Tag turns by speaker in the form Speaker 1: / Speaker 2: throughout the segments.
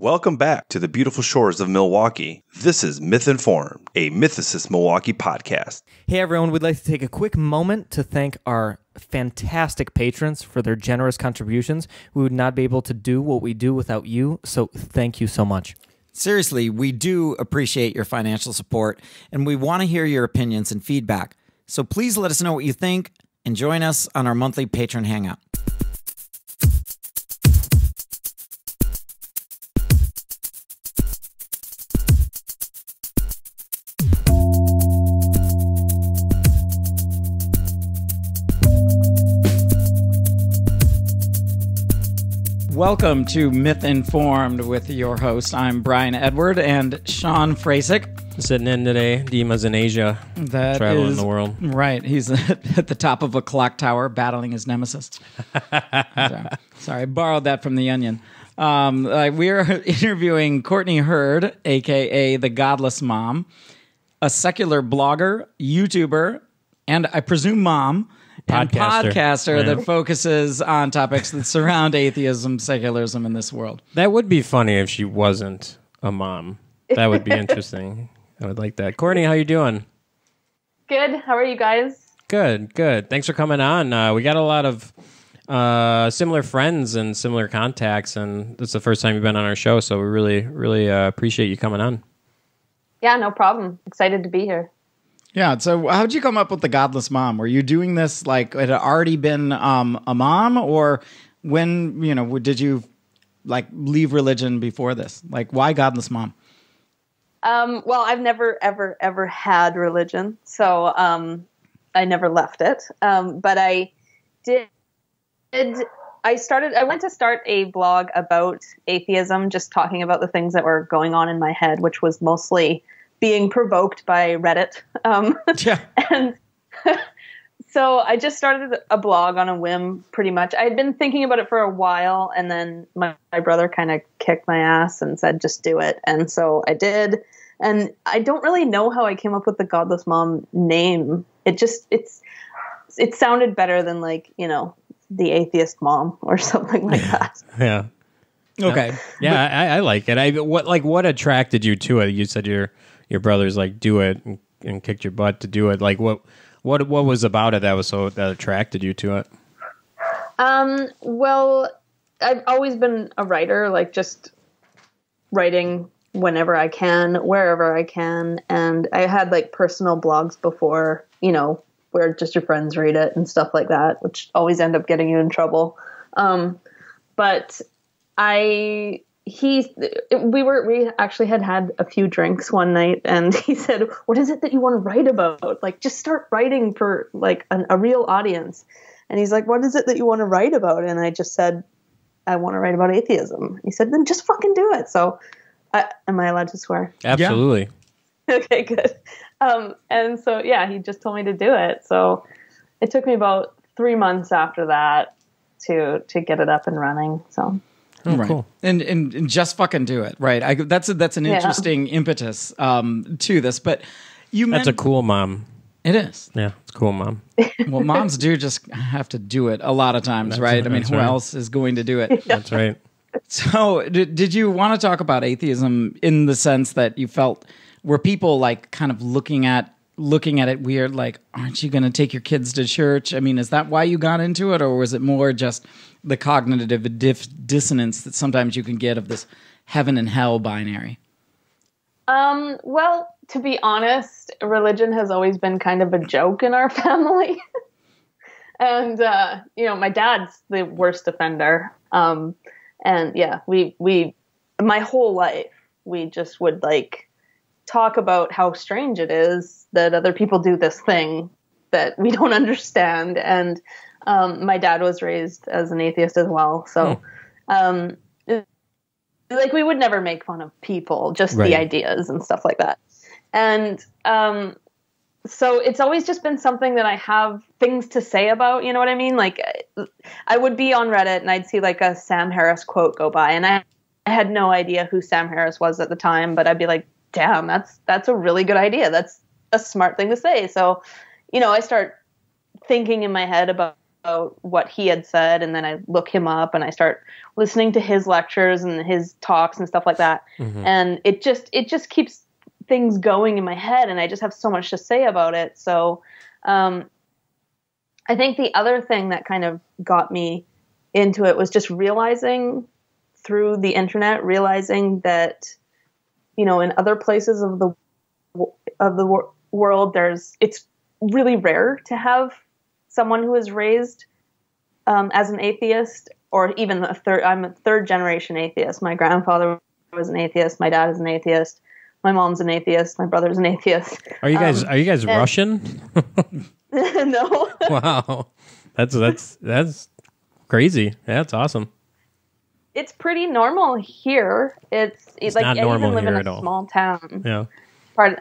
Speaker 1: Welcome back to the beautiful shores of Milwaukee. This is Myth Informed, a Mythicist Milwaukee podcast.
Speaker 2: Hey everyone, we'd like to take a quick moment to thank our fantastic patrons for their generous contributions. We would not be able to do what we do without you, so thank you so much.
Speaker 3: Seriously, we do appreciate your financial support, and we want to hear your opinions and feedback. So please let us know what you think and join us on our monthly patron hangout. Welcome to Myth Informed with your host. I'm Brian Edward and Sean Frasick.
Speaker 4: Sitting in today. Dima's in Asia, traveling the world.
Speaker 3: Right. He's at the top of a clock tower battling his nemesis. Sorry, I borrowed that from The Onion. We're interviewing Courtney Heard, a.k.a. the Godless Mom, a secular blogger, YouTuber, and I presume mom, and podcaster that focuses on topics that surround atheism, secularism in this world.
Speaker 4: That would be funny if she wasn't a mom. That would be interesting. I would like that. Courtney, how you doing?
Speaker 5: Good. How are you guys?
Speaker 4: Good. Thanks for coming on. We got a lot of similar friends and similar contacts, and this is the first time you've been on our show, so we really appreciate you coming on.
Speaker 5: Yeah, no problem. Excited to be here.
Speaker 3: Yeah, so how'd you come up with the Godless Mom? Were you doing this like it had already been a mom, or when, did you like leave religion before this? Like, why Godless Mom?
Speaker 5: Well, I've never, ever had religion, so I never left it. But I went to start a blog about atheism, just talking about the things that were going on in my head, which was mostly being provoked by Reddit. And so I just started a blog on a whim, pretty much. I had been thinking about it for a while, and then my brother kind of kicked my ass and said, just do it. And so I did. And I don't really know how I came up with the Godless Mom name. It sounded better than the atheist mom or something like that.
Speaker 4: Yeah.
Speaker 3: Okay.
Speaker 4: Yeah, I like it. What attracted you to it? You said your brother's like, do it, and kicked your butt to do it. Like, what was about it that attracted you to it?
Speaker 5: Well, I've always been a writer, like just writing whenever I can, wherever I can. And I had like personal blogs before, where just your friends read it and stuff like that, which always end up getting you in trouble. But we actually had a few drinks one night, and he said, what is it that you want to write about? Like, just start writing for like a real audience. And he's like, what is it that you want to write about? And I just said, I want to write about atheism. He said, then just fucking do it. So am I allowed to swear?
Speaker 4: Absolutely.
Speaker 5: Yeah. Okay, good. And so, yeah, he just told me to do it. So it took me about 3 months after that to get it up and running. So.
Speaker 4: Oh,
Speaker 3: right.
Speaker 4: Cool.
Speaker 3: And just fucking do it. Right. That's an interesting impetus to this. But
Speaker 4: that's a cool mom.
Speaker 3: It is.
Speaker 4: Yeah, it's a cool mom.
Speaker 3: Well, moms do just have to do it a lot of times, right? I mean, who else is going to do it?
Speaker 5: Yeah.
Speaker 4: That's right.
Speaker 3: So did you want to talk about atheism in the sense that you felt, were people like kind of looking at it weird, like, aren't you going to take your kids to church? I mean, is that why you got into it, or was it more just the cognitive dissonance that sometimes you can get of this heaven and hell binary?
Speaker 5: Well, to be honest, religion has always been kind of a joke in our family. And, my dad's the worst offender. And yeah, my whole life, we just would like talk about how strange it is that other people do this thing that we don't understand. And my dad was raised as an atheist as well. So like we would never make fun of people, just the ideas and stuff like that. And so it's always just been something that I have things to say about, you know what I mean? Like I would be on Reddit and I'd see like a Sam Harris quote go by, and I had no idea who Sam Harris was at the time, but I'd be like, damn, that's a really good idea. That's a smart thing to say. So, I start thinking in my head about what he had said, and then I look him up and I start listening to his lectures and his talks and stuff like that. And it just keeps things going in my head, and I just have so much to say about it. So I think the other thing that kind of got me into it was just realizing through the internet, realizing that, in other places of the world, it's really rare to have someone who is raised as an atheist, or even I'm a third generation atheist. My grandfather was an atheist. My dad is an atheist. My mom's an atheist. My brother's an atheist.
Speaker 4: Are you guys Russian?
Speaker 5: No.
Speaker 4: Wow, that's crazy. Yeah, that's awesome.
Speaker 5: It's pretty normal here. It's like
Speaker 4: not
Speaker 5: I
Speaker 4: normal
Speaker 5: even live
Speaker 4: here
Speaker 5: in
Speaker 4: at
Speaker 5: a
Speaker 4: all.
Speaker 5: small town.
Speaker 4: Yeah.
Speaker 5: Pardon.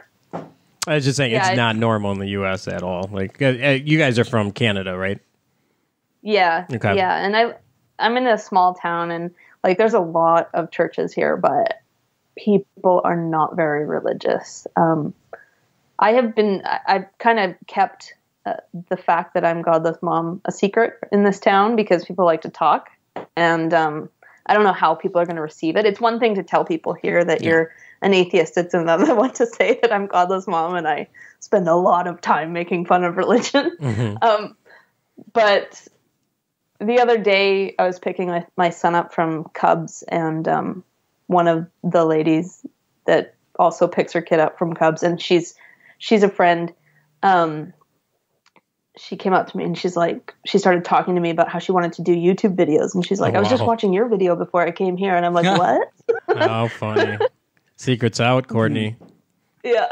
Speaker 4: I was just saying it's not normal in the U.S. at all. Like you guys are from Canada, right?
Speaker 5: Yeah.
Speaker 4: Okay.
Speaker 5: Yeah, and I'm in a small town, and like there's a lot of churches here, but people are not very religious. I've kind of kept the fact that I'm Godless Mom a secret in this town because people like to talk, and I don't know how people are going to receive it. It's one thing to tell people here that you're an atheist. It's another one to say that I'm Godless Mom and I spend a lot of time making fun of religion. But the other day I was picking my son up from Cubs, and one of the ladies that also picks her kid up from Cubs, and she's a friend. She came up to me and she started talking to me about how she wanted to do YouTube videos. And she's like, I was just watching your video before I came here. And I'm like, what?
Speaker 4: Oh, funny. Secrets out, Courtney.
Speaker 5: Yeah.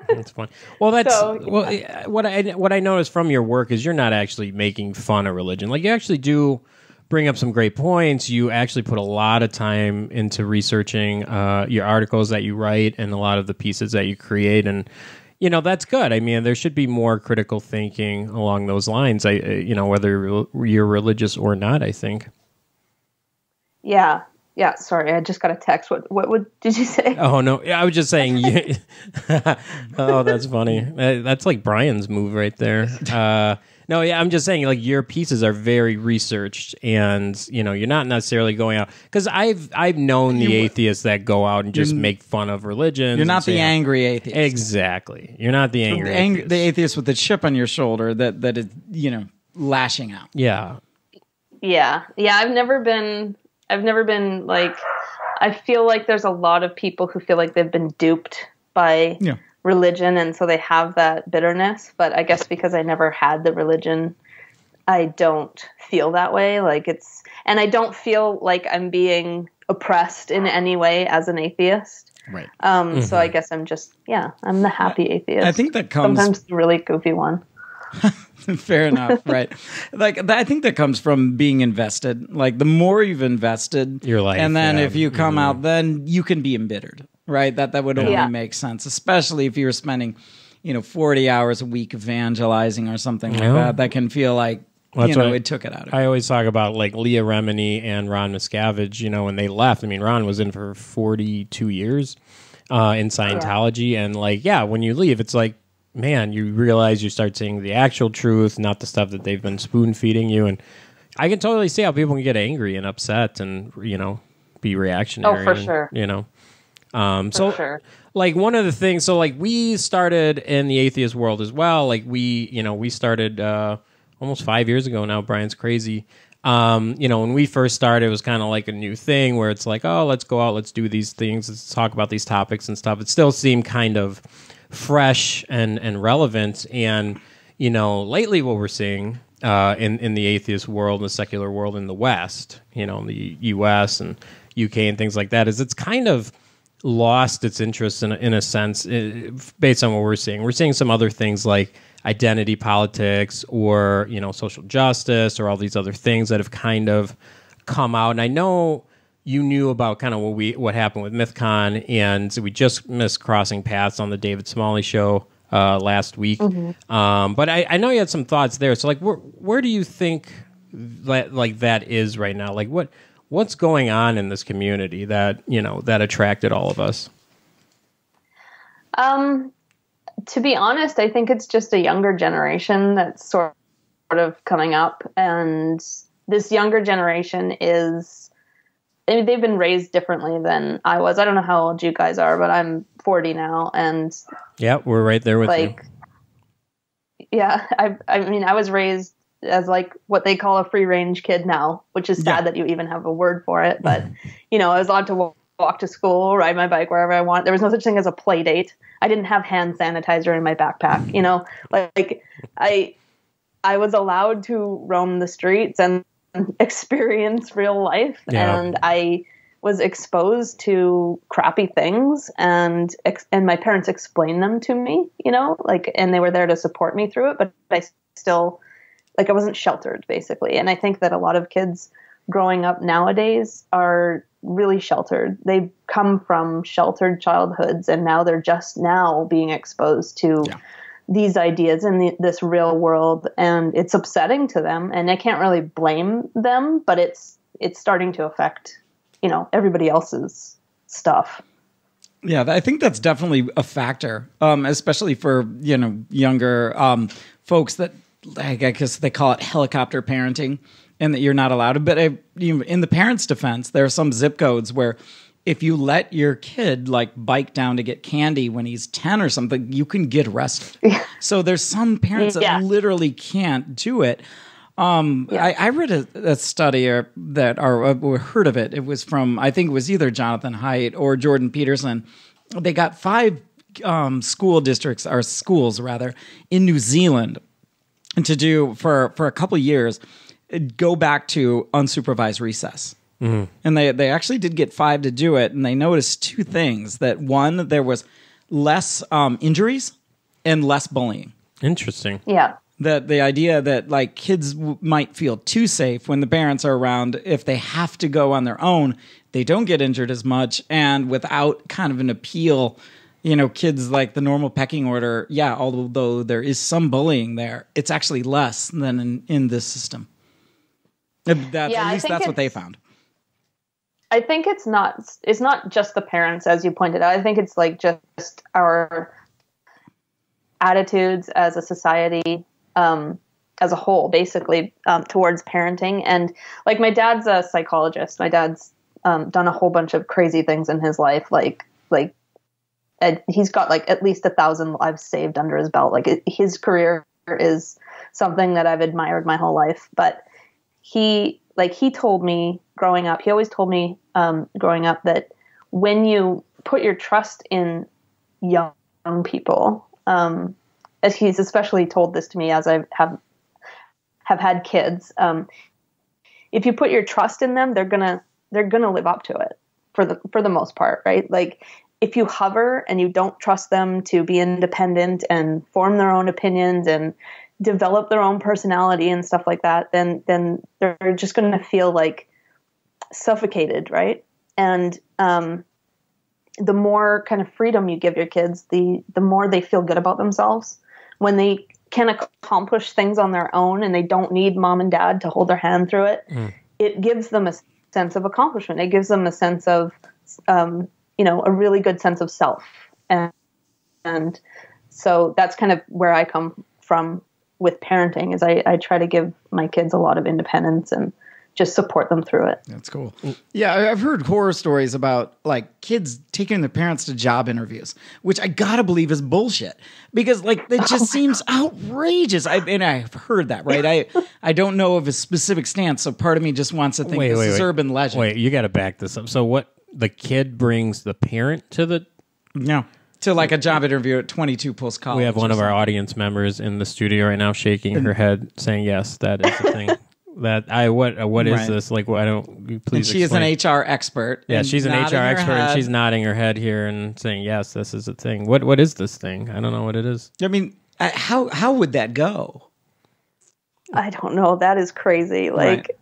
Speaker 4: That's funny. Well, what I noticed from your work is you're not actually making fun of religion. Like, you actually do bring up some great points. You actually put a lot of time into researching your articles that you write and a lot of the pieces that you create. And that's good. I mean, there should be more critical thinking along those lines. Whether you're religious or not, I think.
Speaker 5: Yeah. Yeah. Sorry, I just got a text. What did you say?
Speaker 4: Oh no, I was just saying. Oh, that's funny. That's like Brian's move right there. No, yeah, I'm just saying, like, your pieces are very researched, and you're not necessarily going out, because I've known the atheists that go out and just make fun of religion.
Speaker 3: You're not the angry atheist.
Speaker 4: Exactly. You're not the angry atheist.
Speaker 3: The atheist with the chip on your shoulder that is lashing out.
Speaker 4: Yeah.
Speaker 5: Yeah. I've never been like, I feel like there's a lot of people who feel like they've been duped by religion, and so they have that bitterness. But I guess because I never had the religion, I don't feel that way. And I don't feel like I'm being oppressed in any way as an atheist.
Speaker 3: Right.
Speaker 5: So I guess I'm just, I'm the happy atheist.
Speaker 3: I think that comes
Speaker 5: sometimes the really goofy one.
Speaker 3: Fair enough, right? I think that comes from being invested. Like, the more you've invested,
Speaker 4: your life,
Speaker 3: and then if you come out, then you can be embittered, right? That would only make sense, especially if you were spending, 40 hours a week evangelizing or something like that. That can feel like it took it out of you.
Speaker 4: I always talk about, like, Leah Remini and Ron Miscavige. When they left, I mean, Ron was in for 42 years in Scientology, and when you leave, it's like, man, you realize you start seeing the actual truth, not the stuff that they've been spoon feeding you. And I can totally see how people can get angry and upset and, be reactionary.
Speaker 5: Oh, for sure.
Speaker 4: Sure. Like, one of the things, we started in the atheist world as well. Like, we started almost 5 years ago now. Brian's crazy. When we first started, it was kind of like a new thing where it's like, oh, let's go out, let's do these things, let's talk about these topics and stuff. It still seemed kind of fresh and relevant, and lately what we're seeing in the atheist world, the secular world in the West, in the U.S. and U.K. and things like that, is it's kind of lost its interest in a sense, based on what we're seeing. We're seeing some other things like identity politics or social justice or all these other things that have kind of come out. And I know you knew about kind of what happened with MythCon, and we just missed crossing paths on the David Smalley show last week. But I know you had some thoughts there. So, like, where do you think that is right now? Like, what's going on in this community that that attracted all of us?
Speaker 5: To be honest, I think it's just a younger generation that's sort of coming up, and this younger generation is, I mean, they've been raised differently than I was. I don't know how old you guys are, but I'm 40 now, and
Speaker 4: yeah, we're right there with you.
Speaker 5: Yeah, I mean, I was raised as like what they call a free range kid now, which is sad that you even have a word for it. But I was allowed to walk to school, ride my bike wherever I want. There was no such thing as a play date. I didn't have hand sanitizer in my backpack. Like I was allowed to roam the streets and experience real life, and I was exposed to crappy things, and my parents explained them to me, and they were there to support me through it, but I still, I wasn't sheltered, basically. And I think that a lot of kids growing up nowadays are really sheltered. They come from sheltered childhoods, and now they're just now being exposed to these ideas in this real world, and it's upsetting to them, and I can't really blame them, but it's starting to affect everybody else's stuff.
Speaker 3: Yeah, I think that's definitely a factor, especially for younger folks that, I guess they call it helicopter parenting, and that you're not allowed to. But in the parents' defense, there are some zip codes where if you let your kid bike down to get candy when he's 10 or something, you can get arrested. So there's some parents that literally can't do it. I read a study or heard of it. It was from, I think it was either Jonathan Haidt or Jordan Peterson. They got 5 school districts, or schools rather, in New Zealand to do for a couple of years, go back to unsupervised recess. Mm-hmm. And they actually did get 5 to do it, and they noticed 2 things. That one, there was less injuries and less bullying.
Speaker 4: Interesting.
Speaker 5: Yeah.
Speaker 3: That the idea that kids might feel too safe when the parents are around, if they have to go on their own, they don't get injured as much, and without kind of an appeal, kids like the normal pecking order, although there is some bullying there, it's actually less than in this system. At least that's what they found.
Speaker 5: I think it's not just the parents, as you pointed out. I think it's just our attitudes as a society, as a whole, basically, towards parenting. And my dad's a psychologist. My dad's done a whole bunch of crazy things in his life. He's got at least 1,000 lives saved under his belt. His career is something that I've admired my whole life. But he told me growing up, he always told me growing up that when you put your trust in young people, as he's especially told this to me as I have had kids, if you put your trust in them, they're gonna live up to it for the most part, right? If you hover and you don't trust them to be independent and form their own opinions and develop their own personality and stuff like that, then they're just going to feel suffocated, right? And the more kind of freedom you give your kids, the more they feel good about themselves. When they can accomplish things on their own and they don't need mom and dad to hold their hand through it, it gives them a sense of accomplishment. It gives them a sense of, a really good sense of self. And so that's kind of where I come from with parenting, is I try to give my kids a lot of independence and just support them through it.
Speaker 3: That's cool. Yeah, I've heard horror stories about kids taking their parents to job interviews, which I gotta believe is bullshit, because it just seems outrageous. I've heard that, right? I don't know of a specific stance, so part of me just wants to think this is urban legend.
Speaker 4: Wait, you got to back this up. So what? The kid brings the parent to the
Speaker 3: to a job interview at 22 post college.
Speaker 4: We have one of our audience members in the studio right now shaking her head, saying yes, that is the thing. What is this? Why don't you please?
Speaker 3: And she
Speaker 4: explain.
Speaker 3: is an HR expert.
Speaker 4: Yeah, she's an HR expert, and she's nodding her head here and saying yes, this is a thing. What is this thing? I don't know what it is.
Speaker 3: I mean, how would that go?
Speaker 5: I don't know. That is crazy.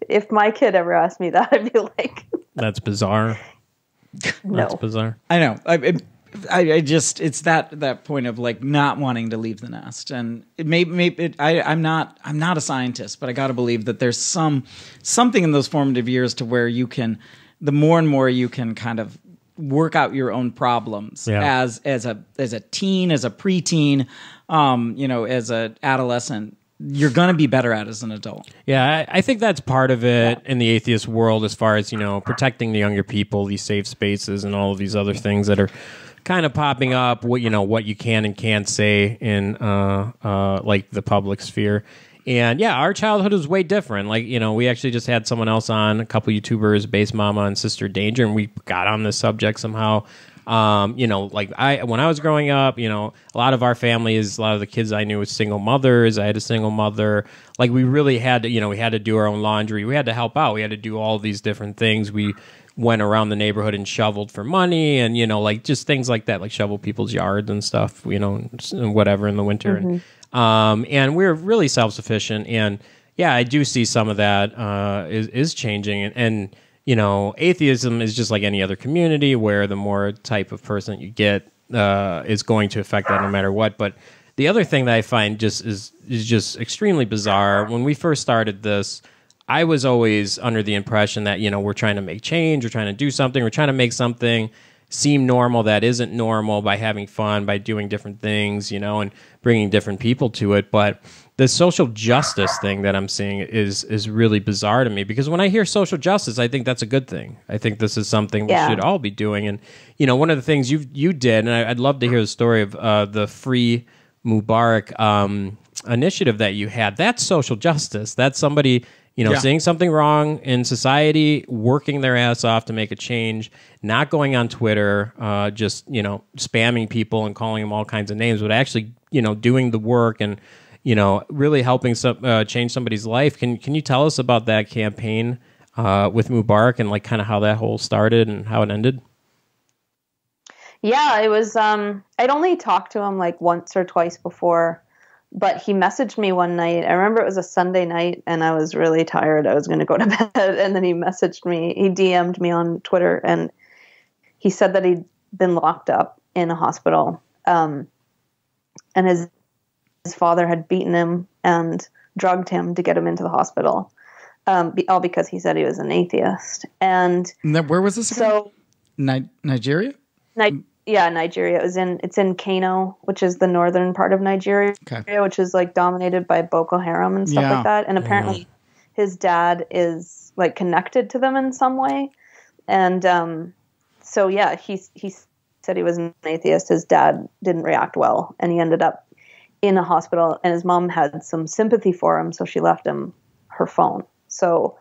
Speaker 5: If my kid ever asked me that, I'd be like,
Speaker 4: that's bizarre.
Speaker 5: No.
Speaker 4: That's bizarre.
Speaker 3: I know. I just, it's that point of not wanting to leave the nest, and I'm not a scientist, but I got to believe that there's something in those formative years to where you can, the more and more you can kind of work out your own problems as a teen, as a preteen, as a adolescent. you're going to be better at as an adult.
Speaker 4: Yeah, I think that's part of it in the atheist world, as far as, protecting the younger people, these safe spaces, and all of these other things that are kind of popping up. What you can and can't say in like the public sphere. And yeah, our childhood was way different. Like, we actually just had someone else on, a couple YouTubers, Base Mama and Sister Danger, and we got on this subject somehow. Like when I was growing up, a lot of our families, a lot of the kids I knew was single mothers. I had a single mother. Like, we really had to, we had to do our own laundry. We had to help out. We had to do all these different things. We went around the neighborhood and shoveled for money, and like just things like that, like shovel people's yards and stuff, and whatever in the winter. Mm-hmm. And we're really self-sufficient. And yeah, I do see some of that is changing. And atheism is just like any other community, where the more type of person you get is going to affect that no matter what. But the other thing that I find just is just extremely bizarre. When we first started this, I was always under the impression that, we're trying to make change, we're trying to do something, we're trying to make something seem normal that isn't normal by having fun, by doing different things, and bringing different people to it. But the social justice thing that I'm seeing is really bizarre to me, because when I hear social justice, I think that's a good thing. I think this is something we should all be doing. And, one of the things you did, and I'd love to hear the story of the Free Mubarak initiative that you had. That's social justice. That's somebody, seeing something wrong in society, working their ass off to make a change, not going on Twitter, just, spamming people and calling them all kinds of names, but actually, doing the work and, really helping change somebody's life. Can you tell us about that campaign with Mubarak and like kind of how that whole started and how it ended?
Speaker 5: Yeah, it was, I'd only talked to him like once or twice before, but he messaged me one night. I remember it was a Sunday night and I was really tired. I was going to go to bed. And then he messaged me, he DM'd me on Twitter, and he said that he'd been locked up in a hospital. And his father had beaten him and drugged him to get him into the hospital. All because he said he was an atheist. And
Speaker 3: where was this again? So Nigeria?
Speaker 5: Yeah, Nigeria. It's in Kano, which is the northern part of Nigeria, which is like dominated by Boko Haram and stuff like that. And apparently his dad is like connected to them in some way. And so yeah, he said he was an atheist. His dad didn't react well, and he ended up in a hospital, and his mom had some sympathy for him, so she left him her phone. So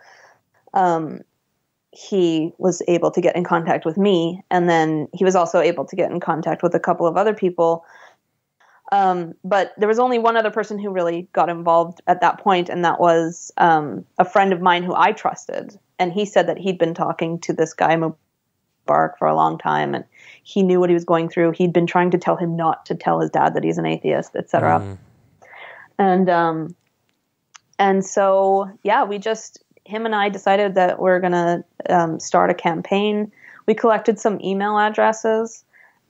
Speaker 5: he was able to get in contact with me, and then he was also able to get in contact with a couple of other people. But there was only one other person who really got involved at that point, and that was a friend of mine who I trusted. And he said that he'd been talking to this guy, Mubarak, for a long time, and he knew what he was going through. He'd been trying to tell him not to tell his dad that he's an atheist, etc. And so, yeah, him and I decided that we're going to start a campaign. We collected some email addresses,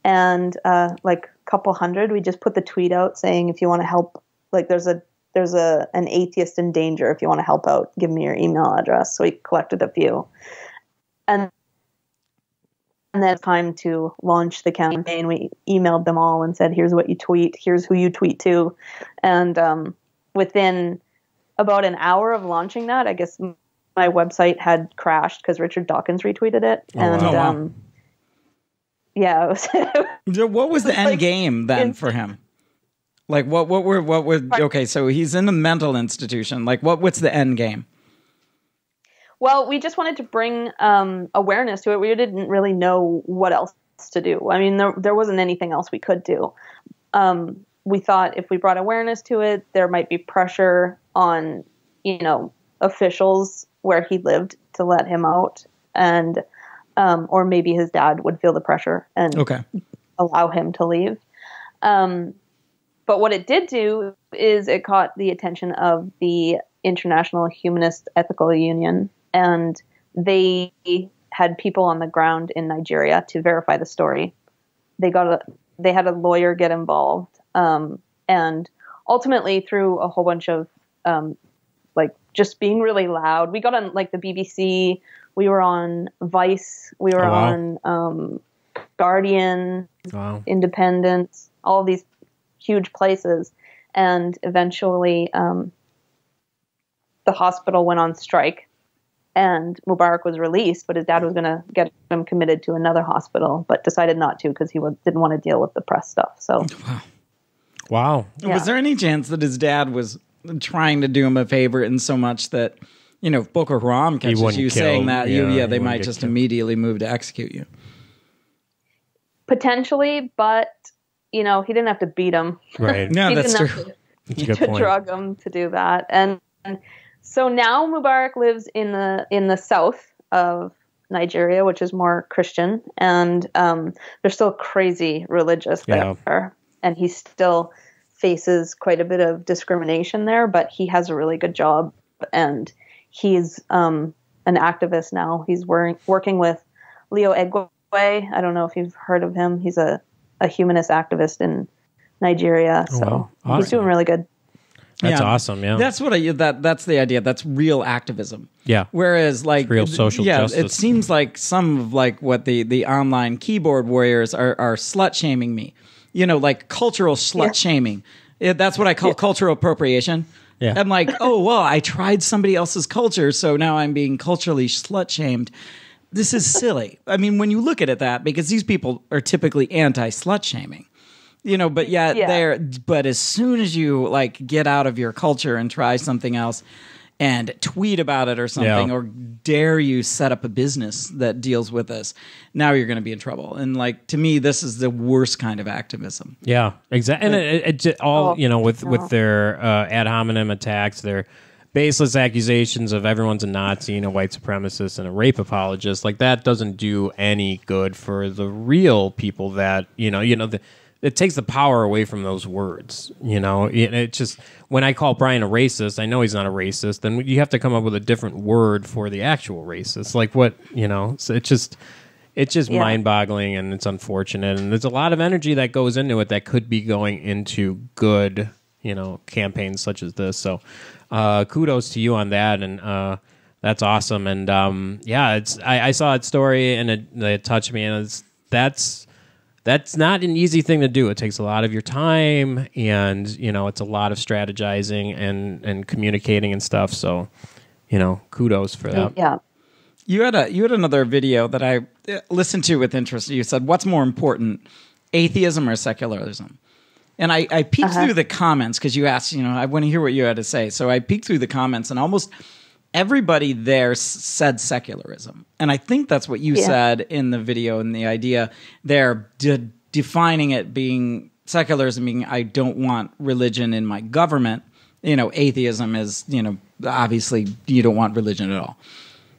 Speaker 5: and like a couple hundred. We just put the tweet out saying, if you want to help, like there's an atheist in danger. If you want to help out, give me your email address. So we collected a few. And then it's time to launch the campaign. We emailed them all and said, here's what you tweet. Here's who you tweet to. And within about an hour of launching that, I guess my website had crashed because Richard Dawkins retweeted it.
Speaker 3: Wow.
Speaker 5: Yeah.
Speaker 3: What was the end game then for him? Like what were okay, so he's in a mental institution. Like what's the end game?
Speaker 5: Well, we just wanted to bring awareness to it. We didn't really know what else to do. I mean, there wasn't anything else we could do. We thought if we brought awareness to it, there might be pressure on, officials where he lived to let him out, and or maybe his dad would feel the pressure and allow him to leave. But what it did do is it caught the attention of the International Humanist Ethical Union, and they had people on the ground in Nigeria to verify the story. They had a lawyer get involved, and ultimately through a whole bunch of just being really loud. We got on like the BBC, we were on Vice, we were on Guardian, Independent, all these huge places. And eventually the hospital went on strike and Mubarak was released, but his dad was going to get him committed to another hospital, but decided not to because he didn't want to deal with the press stuff. So,
Speaker 4: wow.
Speaker 5: Yeah.
Speaker 3: Was there any chance that his dad was trying to do him a favor in so much that, if Boko Haram catches you saying that, they might just immediately move to execute you?
Speaker 5: Potentially, but, he didn't have to beat him.
Speaker 4: Right.
Speaker 3: No, that's true.
Speaker 4: That's a good point.
Speaker 5: Drug him to do that. And so now Mubarak lives in the south of Nigeria, which is more Christian, and they're still crazy religious there, and he still faces quite a bit of discrimination there, but he has a really good job, and he's an activist now. He's working with Leo Egwe. I don't know if you've heard of him. He's a humanist activist in Nigeria, so
Speaker 4: wow. Awesome.
Speaker 5: He's doing really good.
Speaker 4: That's awesome. Yeah,
Speaker 3: that's what that's the idea. That's real activism.
Speaker 4: Yeah.
Speaker 3: Whereas, like,
Speaker 4: it's real social justice.
Speaker 3: It seems like some of what the online keyboard warriors are slut shaming me. Like cultural slut shaming. That's what I call cultural appropriation.
Speaker 4: Yeah.
Speaker 3: I'm like, oh well, I tried somebody else's culture, so now I'm being culturally slut shamed. This is silly. I mean, when you look at it because these people are typically anti slut shaming. But as soon as you get out of your culture and try something else and tweet about it or something, or dare you set up a business that deals with this, now you're going to be in trouble. And to me, this is the worst kind of activism.
Speaker 4: Yeah, exactly. And it just all, with their ad hominem attacks, their baseless accusations of everyone's a Nazi and a white supremacist and a rape apologist, that doesn't do any good for the real people that, it takes the power away from those words, It just, when I call Brian a racist, I know he's not a racist. Then you have to come up with a different word for the actual racist. So it's just mind-boggling, and it's unfortunate. And there's a lot of energy that goes into it that could be going into good, campaigns such as this. So kudos to you on that, and that's awesome. And I saw that story, and it touched me, and that's not an easy thing to do. It takes a lot of your time, and it's a lot of strategizing and communicating and stuff. So, kudos for that.
Speaker 5: Yeah.
Speaker 3: You had another video that I listened to with interest. You said, "What's more important, atheism or secularism?" And I peeked through the comments because you asked, I want to hear what you had to say. So I peeked through the comments, and almost everybody there said secularism. And I think that's what you said in the video, and the idea there, defining it being secularism, being I don't want religion in my government. Atheism is, obviously you don't want religion at all.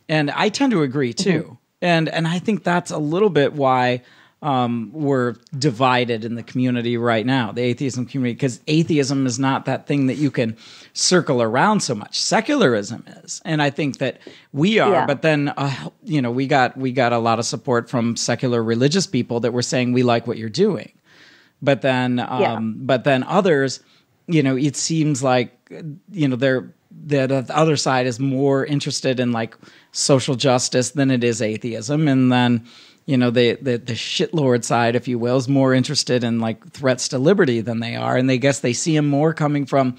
Speaker 3: And I tend to agree too. Mm-hmm. And I think that's a little bit why we're divided in the community right now, the atheism community, because atheism is not that thing that you can circle around so much. Secularism is, and I think that we are. Yeah. But then, we got a lot of support from secular religious people that were saying we like what you're doing. But then, others, it seems like the other side is more interested in social justice than it is atheism, and then. The shitlord side, if you will, is more interested in threats to liberty than they are. And they guess they see them more coming from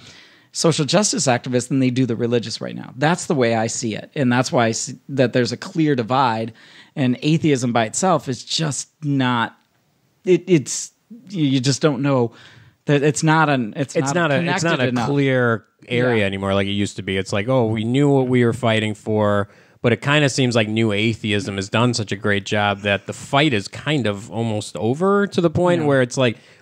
Speaker 3: social justice activists than they do the religious right now. That's the way I see it. And that's why I see that there's a clear divide, and atheism by itself is just not, it's, you just don't know that it's not a
Speaker 4: clear area anymore like it used to be. It's we knew what we were fighting for. But it kind of seems like new atheism has done such a great job that the fight is kind of almost over, to the point where it's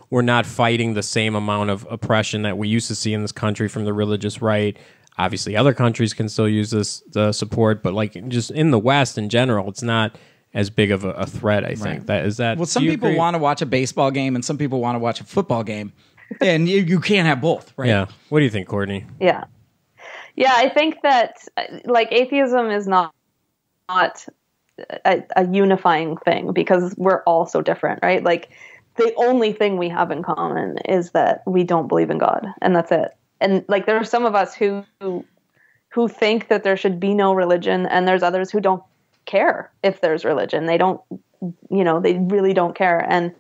Speaker 4: we're not fighting the same amount of oppression that we used to see in this country from the religious right. Obviously, other countries can still use the support, but just in the West in general, it's not as big of a threat, I think. Right.
Speaker 3: Well, some people want to watch a baseball game and some people want to watch a football game, and you can't have both, right?
Speaker 4: Yeah. What do you think, Courtney?
Speaker 5: Yeah. Yeah, I think that atheism is not a unifying thing because we're all so different, right? The only thing we have in common is that we don't believe in God, and that's it. And there are some of us who think that there should be no religion, and there's others who don't care if there's religion. They don't, they really don't care. And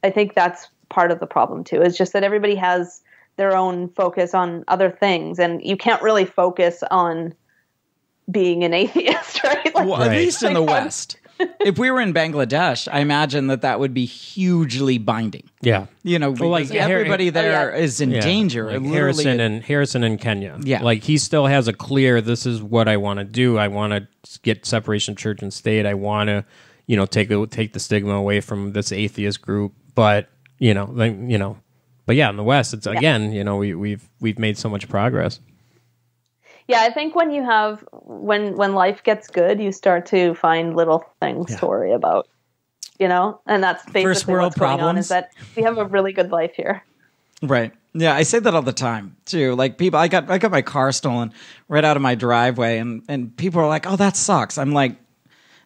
Speaker 5: I think that's part of the problem too. It's just that everybody has their own focus on other things, and you can't really focus on being an atheist, right? Like,
Speaker 3: well, at least in the West. If we were in Bangladesh, I imagine that would be hugely binding.
Speaker 4: Yeah.
Speaker 3: You know,
Speaker 4: well, like
Speaker 3: everybody there is in danger.
Speaker 4: Like Harrison in Kenya.
Speaker 3: Yeah.
Speaker 4: Like he still has a clear, this is what I want to do. I want to get separation of church and state. I want to, you know, take the stigma away from this atheist group. But, you know, but yeah, in the West, it's again, you know, we've made so much progress.
Speaker 5: Yeah, I think when life gets good, you start to find little things to worry about, you know? And that's basically
Speaker 3: First world
Speaker 5: what's going on, is that we have a really good life here.
Speaker 3: Right. Yeah, I say that all the time too. Like people, I got my car stolen right out of my driveway, and people are like, "Oh, that sucks." I'm like,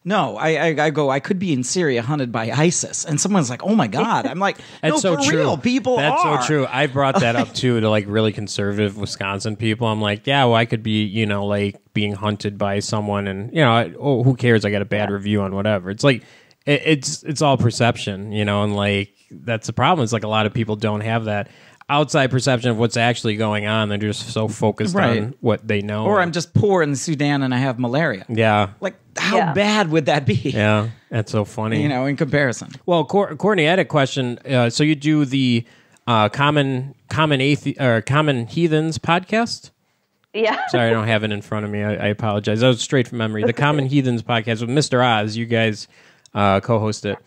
Speaker 3: no, I go, I could be in Syria hunted by ISIS. And someone's like, oh my God. I'm like, no,
Speaker 4: That's so
Speaker 3: for
Speaker 4: true.
Speaker 3: real, people
Speaker 4: That's
Speaker 3: are.
Speaker 4: so true. I brought that up too to like really conservative Wisconsin people. I'm like, yeah, well, I could be, you know, like being hunted by someone and, you know, who cares? I got a bad review on whatever. It's like, it's all perception, you know, and like, that's the problem. It's like a lot of people don't have that outside perception of what's actually going on. They're just so focused on what they know.
Speaker 3: Or I'm just poor in the Sudan and I have malaria.
Speaker 4: Yeah.
Speaker 3: Like, how bad would that be?
Speaker 4: Yeah, that's so funny.
Speaker 3: You know, in comparison.
Speaker 4: Well, Courtney, I had a question. So you do the Common Heathens podcast?
Speaker 5: Yeah.
Speaker 4: Sorry, I don't have it in front of me. I apologize. That was straight from memory. The Common Heathens podcast with Mr. Oz. You guys co-host it.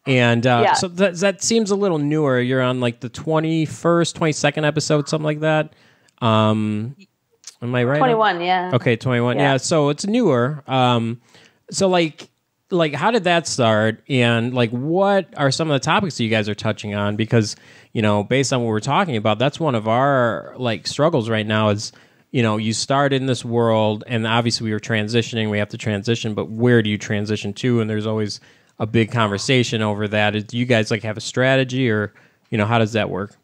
Speaker 4: And so that seems a little newer. You're on like the 21st, 22nd episode, something like that. Am I right?
Speaker 5: 21, yeah.
Speaker 4: Okay, 21. Yeah, so it's newer. So like how did that start? And like what are some of the topics that you guys are touching on? Because, you know, based on what we're talking about, that's one of our like struggles right now is, you know, you start in this world and obviously we were transitioning, we have to transition, but where do you transition to? And there's always a big conversation over that. Do you guys like have a strategy or, you know, how does that work?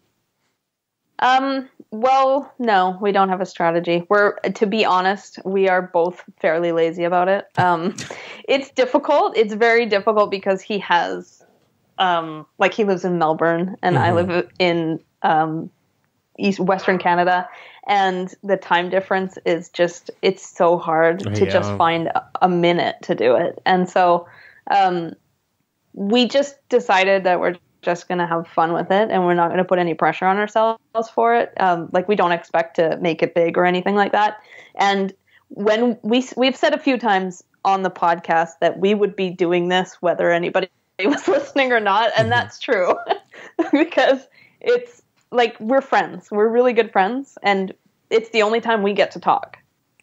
Speaker 5: Well, no, we don't have a strategy. To be honest, we are both fairly lazy about it. It's difficult. It's very difficult because he has, he lives in Melbourne and I live in, Western Canada. And the time difference is just, it's so hard to just find a minute to do it. And so, we just decided that we're just going to have fun with it and we're not going to put any pressure on ourselves for it. We don't expect to make it big or anything like that. And when we've said a few times on the podcast that we would be doing this whether anybody was listening or not. And that's true because it's like, we're friends. We're really good friends. And it's the only time we get to talk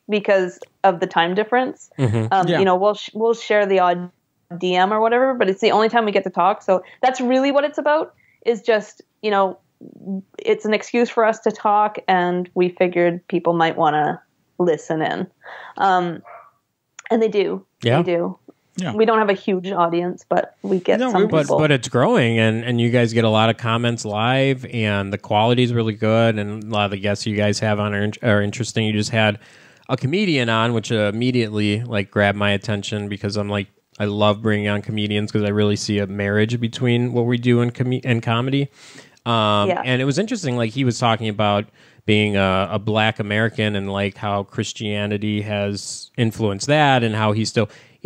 Speaker 5: because of the time difference. You know, we'll share the odd DM or whatever, but it's the only time we get to talk. So that's really what it's about, is just, you know, it's an excuse for us to talk, and we figured people might want to listen in. And they do.
Speaker 4: Yeah.
Speaker 5: They do.
Speaker 3: Yeah.
Speaker 5: We don't have a huge audience, but we get some people.
Speaker 4: But it's growing, and you guys get a lot of comments live, and the quality is really good, and a lot of the guests you guys have on are interesting. You just had a comedian on, which immediately like grabbed my attention because I'm like, I love bringing on comedians because I really see a marriage between what we do and comedy. And it was interesting. Like he was talking about being a Black American and like how Christianity has influenced that, and how he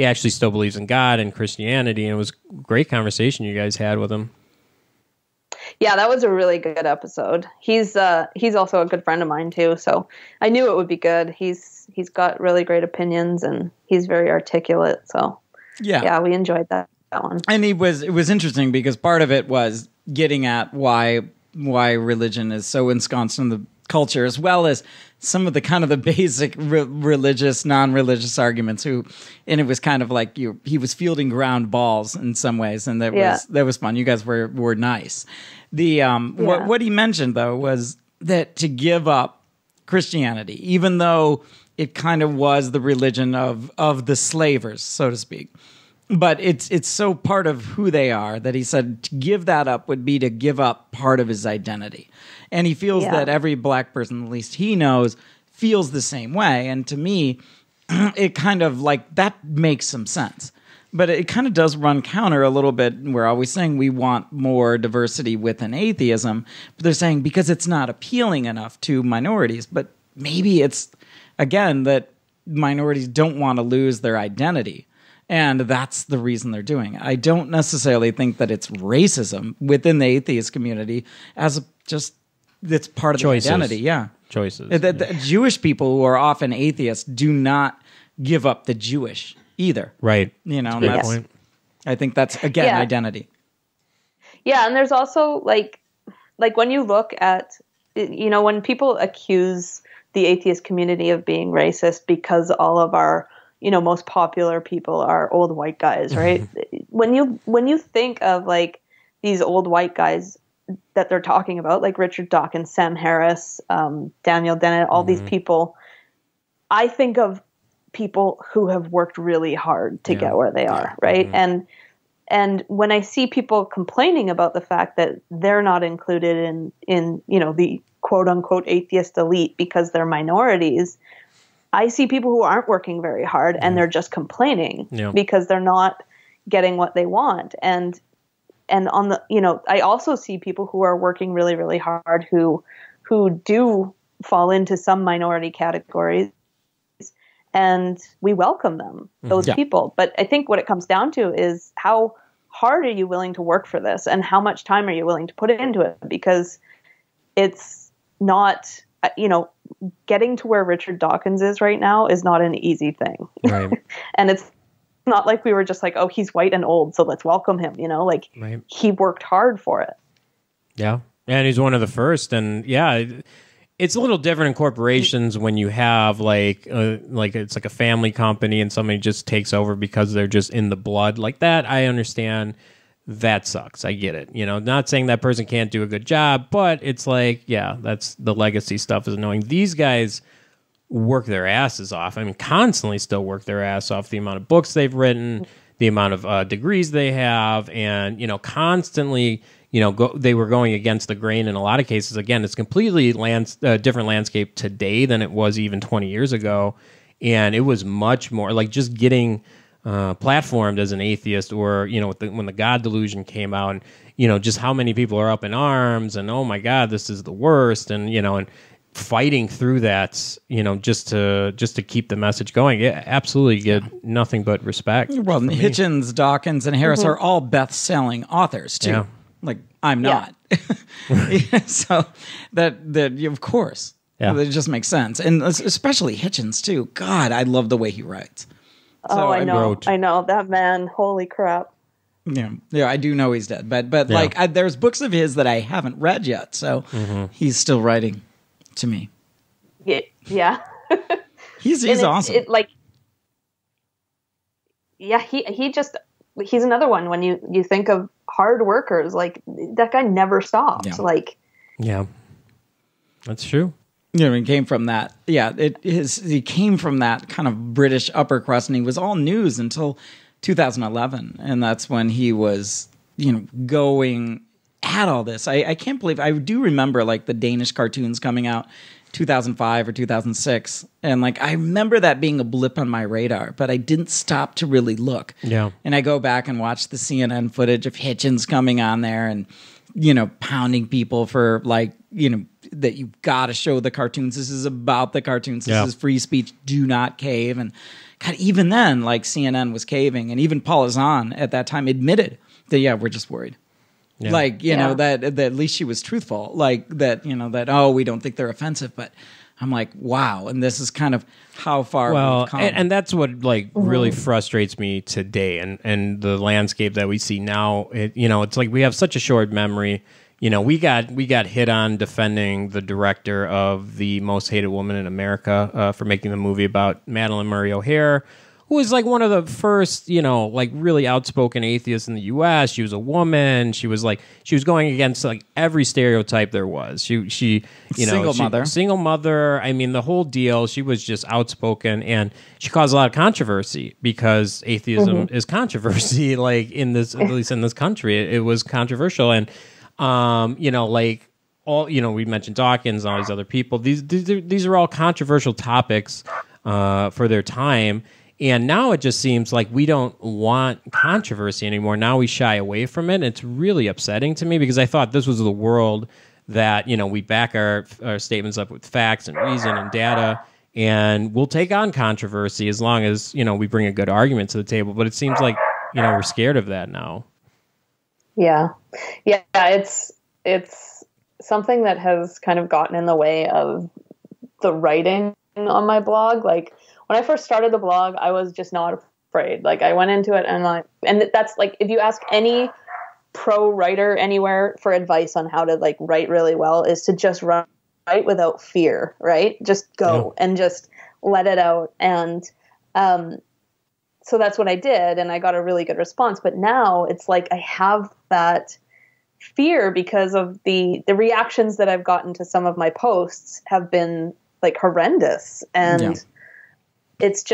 Speaker 4: actually still believes in God and Christianity. And it was a great conversation you guys had with him.
Speaker 5: Yeah, that was a really good episode. He's also a good friend of mine too, so I knew it would be good. He's got really great opinions and he's very articulate. So yeah, we enjoyed that one. And
Speaker 3: it was interesting because part of it was getting at why religion is so ensconced in the culture, as well as some of the kind of the basic religious, non-religious arguments. And it was kind of like he was fielding ground balls in some ways, and that was fun. You guys were nice. What he mentioned though was that to give up Christianity, even though it kind of was the religion of the slavers, so to speak. But it's so part of who they are that he said to give that up would be to give up part of his identity. And he feels that every Black person, at least he knows, feels the same way. And to me, it kind of like that makes some sense. But it kind of does run counter a little bit. We're always saying we want more diversity within atheism, but they're saying because it's not appealing enough to minorities. But maybe it's, again, that minorities don't want to lose their identity. And that's the reason they're doing it. I don't necessarily think that it's racism within the atheist community it's part of
Speaker 4: Choices.
Speaker 3: the identity. Yeah.
Speaker 4: Choices.
Speaker 3: The Jewish people who are often atheists do not give up the Jewish either.
Speaker 4: Right.
Speaker 3: And that's
Speaker 4: point.
Speaker 3: I think that's, again, identity.
Speaker 5: Yeah, and there's also like when you look at, when people accuse the atheist community of being racist because all of our, most popular people are old white guys, right? when you think of like these old white guys that they're talking about, like Richard Dawkins, Sam Harris, Daniel Dennett, all these people, I think of people who have worked really hard to get where they are, right? And when I see people complaining about the fact that they're not included in the quote unquote atheist elite because they're minorities, I see people who aren't working very hard and they're just complaining because they're not getting what they want. And on the, I also see people who are working really, really hard who do fall into some minority categories, and we welcome them, those people. But I think what it comes down to is how hard are you willing to work for this, and how much time are you willing to put into it? Because it's not, getting to where Richard Dawkins is right now is not an easy thing.
Speaker 4: Right.
Speaker 5: And it's not like we were just like, oh, he's white and old, so let's welcome him, He worked hard for it.
Speaker 4: Yeah. And he's one of the first. And it's a little different in corporations when you have like it's like a family company and somebody just takes over because they're just in the blood like that. I understand. That sucks. I get it. Not saying that person can't do a good job, but it's like, that's the legacy stuff is annoying. These guys work their asses off. I mean, constantly still work their ass off. The amount of books they've written, the amount of degrees they have, and, constantly, they were going against the grain in a lot of cases. Again, it's completely different landscape today than it was even 20 years ago. And it was much more like just getting platformed as an atheist, or when the God delusion came out, and just how many people are up in arms and oh my God, this is the worst, and and fighting through that, just to keep the message going. Yeah, absolutely, get nothing but respect.
Speaker 3: Well, Hitchens, Dawkins, and Harris are all best-selling authors too. Yeah. Like I'm not, so that of course, it just makes sense, and especially Hitchens too. God, I love the way he writes.
Speaker 5: So I know that man. Holy crap!
Speaker 3: Yeah, I do know he's dead, but there's books of his that I haven't read yet, so he's still writing to me.
Speaker 5: Yeah.
Speaker 3: he's awesome.
Speaker 5: He's another one. When you think of hard workers, like that guy never stops.
Speaker 4: That's true.
Speaker 3: He came from that. Yeah, he came from that kind of British upper crust, and he was all news until 2011, and that's when he was, going at all this. I can't believe I do remember like the Danish cartoons coming out 2005 or 2006, and like I remember that being a blip on my radar, but I didn't stop to really look.
Speaker 4: Yeah,
Speaker 3: and I go back and watch the CNN footage of Hitchens coming on there and pounding people for like that you've got to show the cartoons. This is about the cartoons. This is free speech. Do not cave. And God, even then, like CNN was caving, and even Paula Zahn at that time admitted that we're just worried. Yeah. Like that at least she was truthful. Like that that we don't think they're offensive, but I'm like, wow. And this is kind of how far we've come.
Speaker 4: And that's what like really frustrates me today, and the landscape that we see now. It's like we have such a short memory. We got hit on defending the director of The Most Hated Woman in America for making the movie about Madalyn Murray O'Hair, who was like one of the first, like really outspoken atheists in the U.S. She was a woman. She was going against like every stereotype there was. She single mother. I mean, the whole deal. She was just outspoken, and she caused a lot of controversy because atheism is controversy. Like at least in this country, it was controversial, and like all, we mentioned Dawkins and all these other people. These are all controversial topics for their time. And now it just seems like we don't want controversy anymore. Now we shy away from it. It's really upsetting to me because I thought this was the world that, we back our statements up with facts and reason and data, and we'll take on controversy as long as, we bring a good argument to the table. But it seems like, we're scared of that now.
Speaker 5: Yeah. Yeah. It's something that has kind of gotten in the way of the writing on my blog. Like when I first started the blog, I was just not afraid. Like I went into it and that's like, if you ask any pro writer anywhere for advice on how to like write really well, is to just write without fear, right? Just go and just let it out. And, so that's what I did. And I got a really good response, but now it's like, I have that fear because of the reactions that I've gotten to some of my posts have been like horrendous. And it's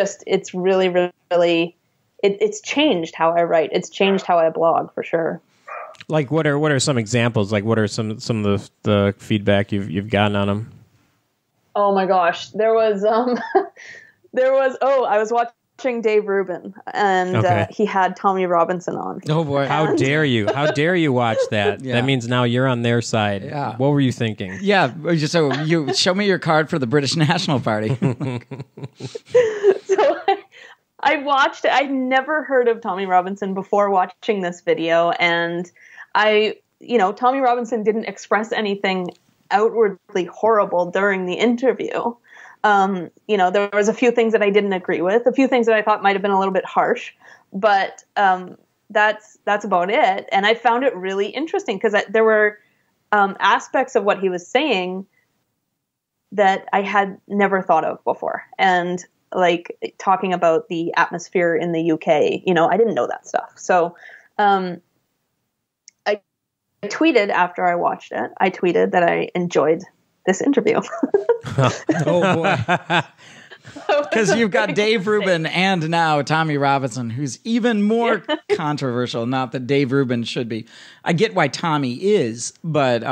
Speaker 5: really, really, it's changed how I write. It's changed how I blog for sure.
Speaker 4: Like what are some examples? Like what are some of the feedback you've gotten on them?
Speaker 5: Oh my gosh. There was, I was watching Dave Rubin, and he had Tommy Robinson on.
Speaker 3: Oh boy!
Speaker 4: How dare you? How dare you watch that? That means now you're on their side.
Speaker 3: Yeah.
Speaker 4: What were you thinking?
Speaker 3: Yeah. So you show me your card for the British National Party.
Speaker 5: So I watched it. I'd never heard of Tommy Robinson before watching this video, and Tommy Robinson didn't express anything outwardly horrible during the interview. There was a few things that I didn't agree with, a few things that I thought might have been a little bit harsh, but that's about it. And I found it really interesting because there were aspects of what he was saying that I had never thought of before. And like talking about the atmosphere in the UK, I didn't know that stuff. So I tweeted after I watched it, I tweeted that I enjoyed this interview.
Speaker 3: Oh boy. Because you've got Dave Rubin and now Tommy Robinson, who's even more controversial. Not that Dave Rubin should be. I get why Tommy is, but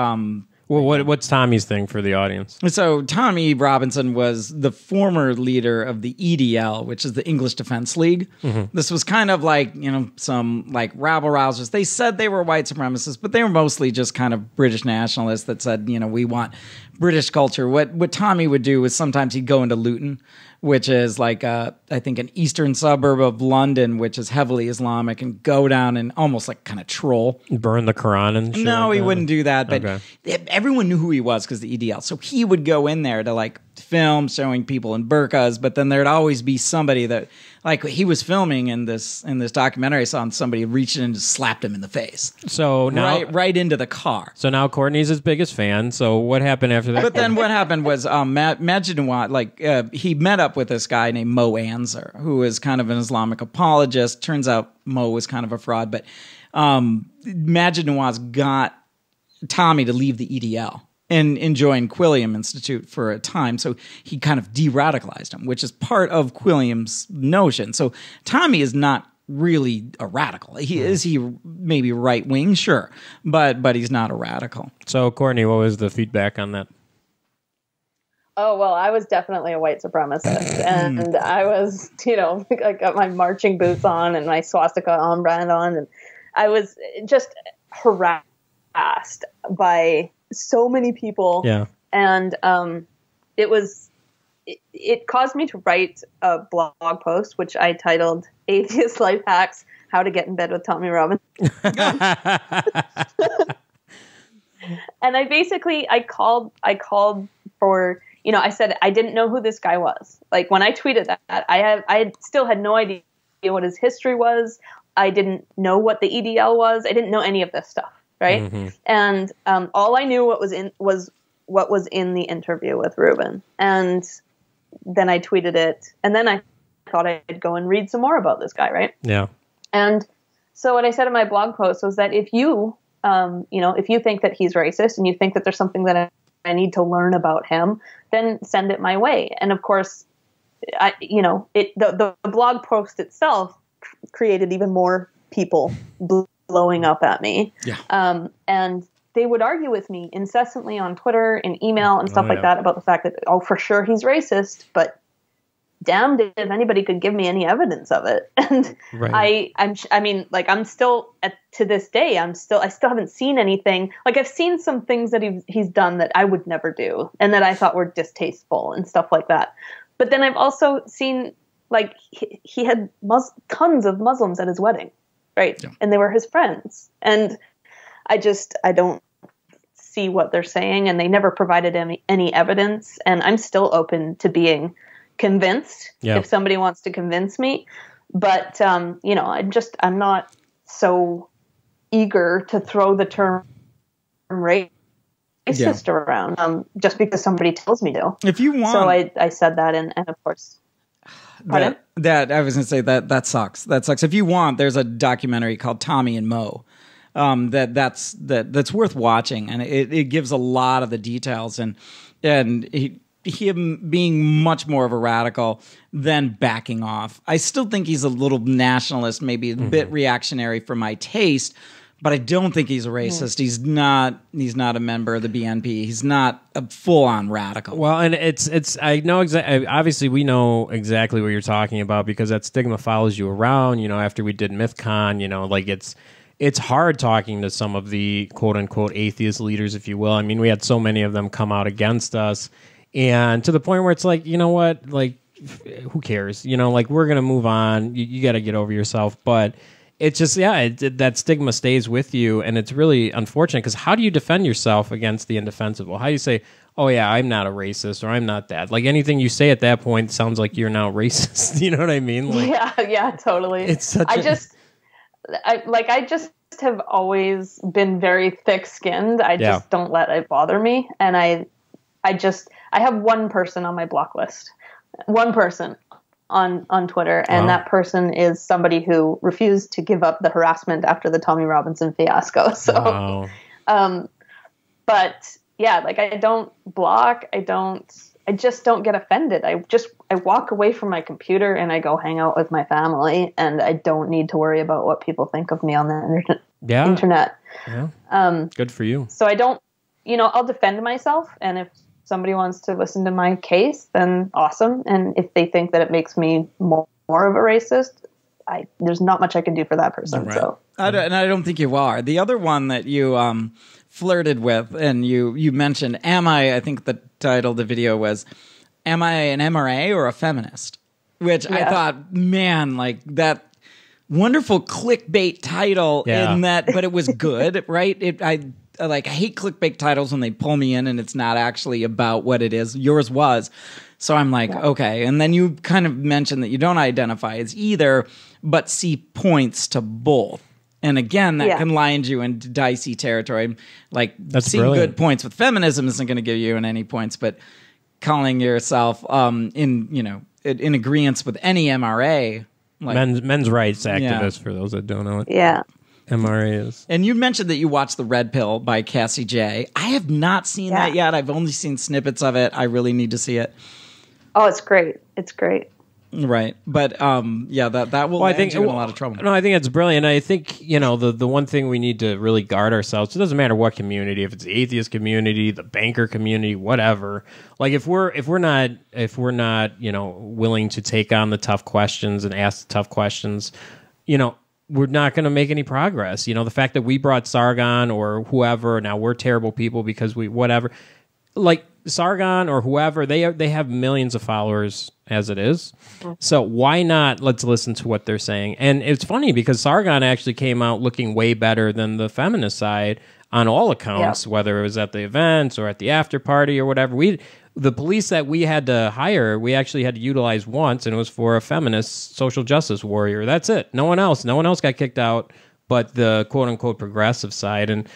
Speaker 4: what's Tommy's thing for the audience?
Speaker 3: So Tommy Robinson was the former leader of the EDL, which is the English Defense League. Mm-hmm. This was kind of like, some like rabble-rousers. They said they were white supremacists, but they were mostly just kind of British nationalists that said, we want British culture. What Tommy would do is sometimes he'd go into Luton, which is like, I think, an eastern suburb of London, which is heavily Islamic, and go down and almost like kind of troll.
Speaker 4: Burn the Quran and shit.
Speaker 3: No,
Speaker 4: like
Speaker 3: he
Speaker 4: that?
Speaker 3: wouldn't do that. But everyone knew who he was because the EDL. So he would go in there to like film showing people in burqas, but then there'd always be somebody that, like he was filming in this documentary, I saw, and somebody reached in and just slapped him in the face.
Speaker 4: So now
Speaker 3: right into the car.
Speaker 4: So now Courtney's his biggest fan. So what happened after that?
Speaker 3: But then what happened was Majid Nawaz, he met up with this guy named Mo Anzar, who is kind of an Islamic apologist. Turns out Mo was kind of a fraud, but Majid Nawaz got Tommy to leave the EDL and join Quilliam Institute for a time. So he kind of de-radicalized him, which is part of Quilliam's notion. So Tommy is not really a radical. Is he maybe right-wing? Sure. But he's not a radical.
Speaker 4: So Courtney, what was the feedback on that?
Speaker 5: Oh, well, I was definitely a white supremacist. And I was, I got my marching boots on and my swastika armband on. And I was just harassed by so many people.
Speaker 4: Yeah.
Speaker 5: And it caused me to write a blog post, which I titled Atheist Life Hacks, How to Get in Bed with Tommy Robinson. And I called for, I said, I didn't know who this guy was. Like when I tweeted that, I still had no idea what his history was. I didn't know what the EDL was. I didn't know any of this stuff. Right. Mm-hmm. And all I knew was what was in the interview with Rubin. And then I tweeted it. And then I thought I'd go and read some more about this guy. Right.
Speaker 4: Yeah.
Speaker 5: And so what I said in my blog post was that if you think that he's racist and you think that there's something that I need to learn about him, then send it my way. And of course, the blog post itself created even more people blowing up at me.
Speaker 3: Yeah.
Speaker 5: And they would argue with me incessantly on Twitter and email and stuff like that about the fact that, for sure he's racist, but damned if anybody could give me any evidence of it. And
Speaker 4: Right.
Speaker 5: I'm still to this day, I still haven't seen anything. Like, I've seen some things that he's done that I would never do and that I thought were distasteful and stuff like that. But then I've also seen, like, he had tons of Muslims at his wedding, right? Yeah. And they were his friends. And I don't see what they're saying, and they never provided any evidence. And I'm still open to being convinced if somebody wants to convince me. But, I'm not so eager to throw the term racist around just because somebody tells me to.
Speaker 3: If you want.
Speaker 5: So I said that, and of course.
Speaker 3: That I was going to say that sucks. That sucks. If you want, there's a documentary called Tommy and Mo. That's worth watching, and it gives a lot of the details, and him being much more of a radical than backing off. I still think he's a little nationalist, maybe a bit reactionary for my taste, but I don't think he's a racist. He's not a member of the BNP. He's not a full-on radical.
Speaker 4: Well, and it's I know exactly. Obviously, we know exactly what you're talking about because that stigma follows you around. After we did MythCon, like it's hard talking to some of the quote-unquote atheist leaders, if you will. I mean, we had so many of them come out against us, and to the point where it's like, you know what, like, who cares? Like, we're going to move on. You got to get over yourself. But it's just, that stigma stays with you, and it's really unfortunate because how do you defend yourself against the indefensible? How do you say, oh, yeah, I'm not a racist or I'm not that? Like, anything you say at that point sounds like you're now racist. You know what I mean? Like,
Speaker 5: yeah, totally.
Speaker 4: It's such
Speaker 5: I just have always been very thick-skinned. I just don't let it bother me. And I have one person on my block list. One person on Twitter. And that person is somebody who refused to give up the harassment after the Tommy Robinson fiasco. So, but yeah, like, I don't block. I just don't get offended. I walk away from my computer and I go hang out with my family, and I don't need to worry about what people think of me on the internet.
Speaker 4: Yeah. Good for you.
Speaker 5: So I don't, I'll defend myself, and if somebody wants to listen to my case, then awesome. And if they think that it makes me more of a racist, there's not much I can do for that person. Right. So
Speaker 3: I don't think you are. The other one that you flirted with, and you mentioned, I think the title of the video was, am I an MRA or a feminist? Which I thought, man, like, that wonderful clickbait title in that, but it was good, right? I hate clickbait titles when they pull me in and it's not actually about what it is. Yours was. So I'm like, okay. And then you kind of mentioned that you don't identify as either, but see points to both. And again, that can land you into dicey territory. Like,
Speaker 4: that's
Speaker 3: seeing
Speaker 4: brilliant.
Speaker 3: good points with feminism isn't going to give you any points, but calling yourself in agreement with any MRA, like,
Speaker 4: men's rights activist, for those that don't know it.
Speaker 5: Yeah.
Speaker 4: MRA is.
Speaker 3: And you mentioned that you watched The Red Pill by Cassie J. I have not seen that yet. I've only seen snippets of it. I really need to see it.
Speaker 5: Oh, it's great. It's great.
Speaker 3: Right. But that will land you in a lot of trouble.
Speaker 4: No, I think it's brilliant. I think, the one thing we need to really guard ourselves, it doesn't matter what community, if it's the atheist community, the banker community, whatever. Like, if we're not willing to take on the tough questions and ask the tough questions, we're not going to make any progress. The fact that we brought Sargon or whoever, now we're terrible people because we whatever. Like, Sargon or whoever, they have millions of followers as it is. So why not let's listen to what they're saying? And it's funny because Sargon actually came out looking way better than the feminist side on all accounts, whether it was at the events or at the after party or whatever. The police that we had to hire, we actually had to utilize once, and it was for a feminist social justice warrior. That's it. No one else got kicked out but the quote unquote progressive side. And,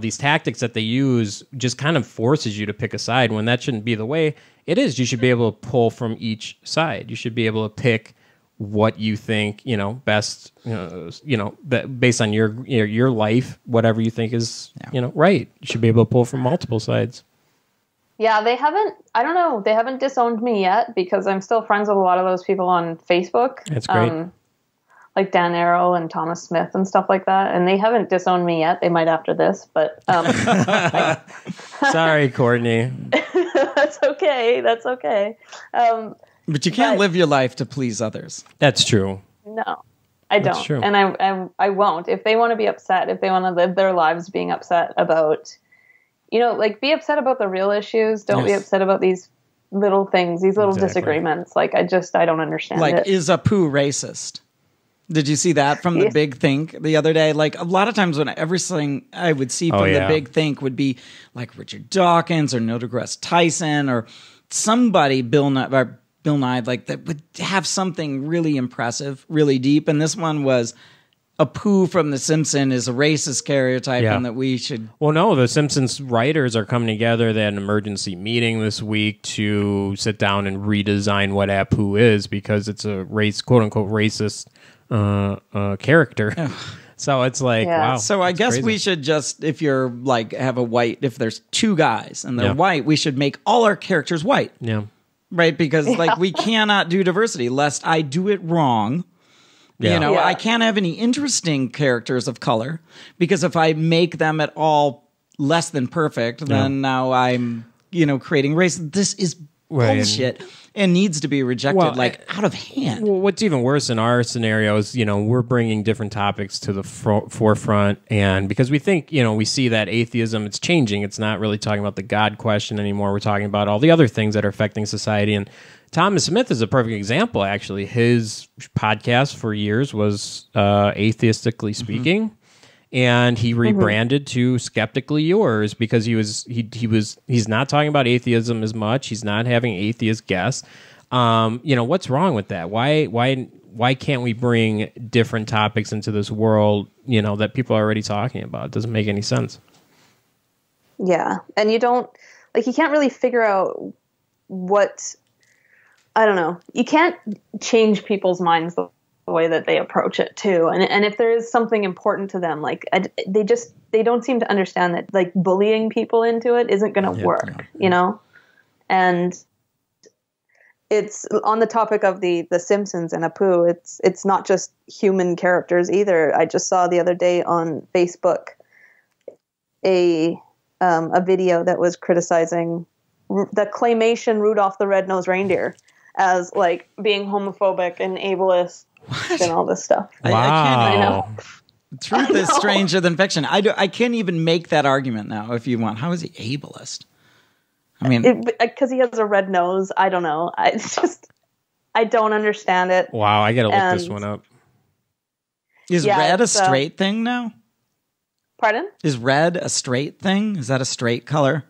Speaker 4: these tactics that they use just kind of forces you to pick a side when that shouldn't be the way it is. You should be able to pull from each side. You should be able to pick what you think, best, based on your life, whatever you think is, right. You should be able to pull from multiple sides.
Speaker 5: Yeah, they haven't disowned me yet because I'm still friends with a lot of those people on Facebook.
Speaker 4: That's great.
Speaker 5: Like Dan Arrow and Thomas Smith and stuff like that. And they haven't disowned me yet. They might after this, but...
Speaker 4: Sorry, Courtney.
Speaker 5: That's okay. That's okay.
Speaker 3: But you can't live your life to please others.
Speaker 4: That's true.
Speaker 5: No, I don't.
Speaker 4: That's true.
Speaker 5: And I won't. If they want to be upset, if they want to live their lives being upset about, like, be upset about the real issues. Don't be upset about these little things, these little disagreements. Like, I don't understand it.
Speaker 3: Like, is Apu racist? Did you see that from the Big Think the other day? Like, a lot of times when everything I would see from the Big Think would be like Richard Dawkins or Neil deGrasse Tyson or somebody, Bill Nye, like, that would have something really impressive, really deep. And this one was Apu from The Simpsons is a racist stereotype and that we should...
Speaker 4: Well, no, the Simpsons writers are coming together. They had an emergency meeting this week to sit down and redesign what Apu is because it's a quote-unquote racist character. So it's like, wow.
Speaker 3: So I guess we should just, if you're like, if there's two guys and they're white, we should make all our characters white.
Speaker 4: Yeah.
Speaker 3: Right? Because like we cannot do diversity lest I do it wrong.
Speaker 4: Yeah.
Speaker 3: I can't have any interesting characters of color because if I make them at all less than perfect, then now I'm, creating race. This is bullshit and needs to be rejected out of hand.
Speaker 4: Well, what's even worse in our scenario is, we're bringing different topics to the forefront. And because we think, we see that atheism, it's changing. It's not really talking about the God question anymore. We're talking about all the other things that are affecting society. And Thomas Smith is a perfect example, actually. His podcast for years was Atheistically Speaking. And he rebranded to Skeptically Yours because he's not talking about atheism as much. He's not having atheist guests. What's wrong with that? Why can't we bring different topics into this world, that people are already talking about? It doesn't make any sense.
Speaker 5: Yeah. And you can't really figure out I don't know. You can't change people's minds the way that they approach it too. And if there is something important to them, like they don't seem to understand that like bullying people into it isn't going to work, and it's on the topic of the Simpsons and Apu. It's not just human characters either. I just saw the other day on Facebook a video that was criticizing the claymation Rudolph the Red-Nosed Reindeer as like being homophobic and ableist. And all this stuff.
Speaker 4: Wow.
Speaker 3: I know. Truth is stranger than fiction. I can't even make that argument now if you want. How is he ableist? I mean...
Speaker 5: Because he has a red nose. I don't know. I don't understand it.
Speaker 4: Wow, I gotta look this one up.
Speaker 3: Is red a straight thing now?
Speaker 5: Pardon?
Speaker 3: Is red a straight thing? Is that a straight color?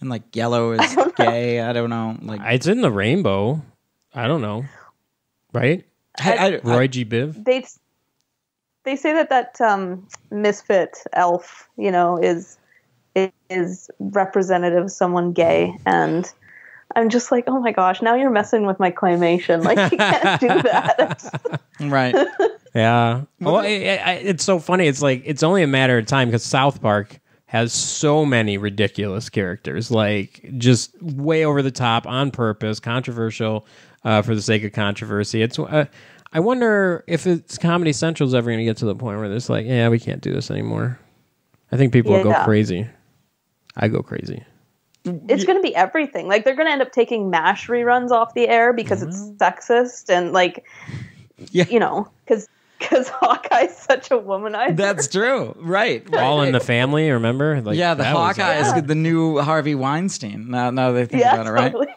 Speaker 3: And like yellow is gay? I don't know. Like
Speaker 4: it's in the rainbow. I don't know. Right? Roy G. Biv.
Speaker 5: They say that misfit elf, is representative of someone gay, and I'm just like, oh my gosh, now you're messing with my claymation. Like you can't do that.
Speaker 3: Right.
Speaker 4: Yeah. Well, it's so funny. It's like it's only a matter of time because South Park has so many ridiculous characters, like just way over the top, on purpose, controversial. For the sake of controversy. It's I wonder if it's Comedy Central's ever going to get to the point where it's like, we can't do this anymore. I think people will go crazy. I go crazy.
Speaker 5: It's going to be everything. Like they're going to end up taking MASH reruns off the air because it's sexist and like, because Hawkeye's such a womanizer.
Speaker 3: That's true. Right.
Speaker 4: All in the Family, remember? Like,
Speaker 3: the Hawkeye is the new Harvey Weinstein. Now they think about it, right?
Speaker 4: Totally.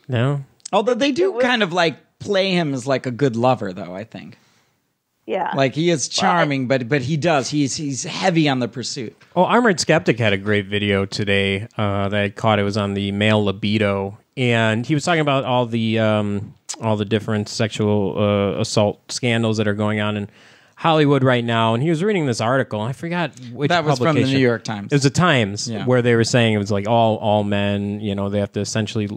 Speaker 4: No.
Speaker 3: Although they do kind of like play him as like a good lover, though, I think.
Speaker 5: Yeah.
Speaker 3: Like he is charming, but he does. He's heavy on the pursuit.
Speaker 4: Oh, Armored Skeptic had a great video today that I caught. It was on the male libido. And he was talking about all the different sexual assault scandals that are going on in Hollywood right now, and he was reading this article. I forgot which
Speaker 3: that was
Speaker 4: publication.
Speaker 3: From the New York Times.
Speaker 4: It was the Times where they were saying it was like all men, they have to essentially,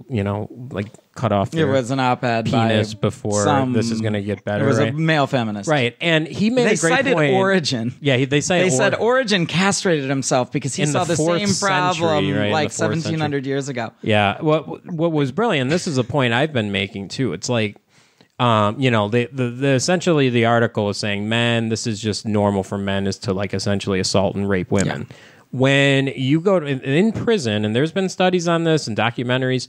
Speaker 4: like cut off their
Speaker 3: it was an op-ed
Speaker 4: penis before this is going to get better.
Speaker 3: It was a male feminist,
Speaker 4: right? And he made a great point.
Speaker 3: Origin.
Speaker 4: Yeah, they
Speaker 3: said Origin castrated himself because he saw the same problem
Speaker 4: century,
Speaker 3: like 1700 years ago.
Speaker 4: Yeah, what was brilliant. This is a point I've been making too. It's like. The essentially the article is saying this is just normal for men is to like essentially assault and rape women. when you go in prison, and there's been studies on this and documentaries,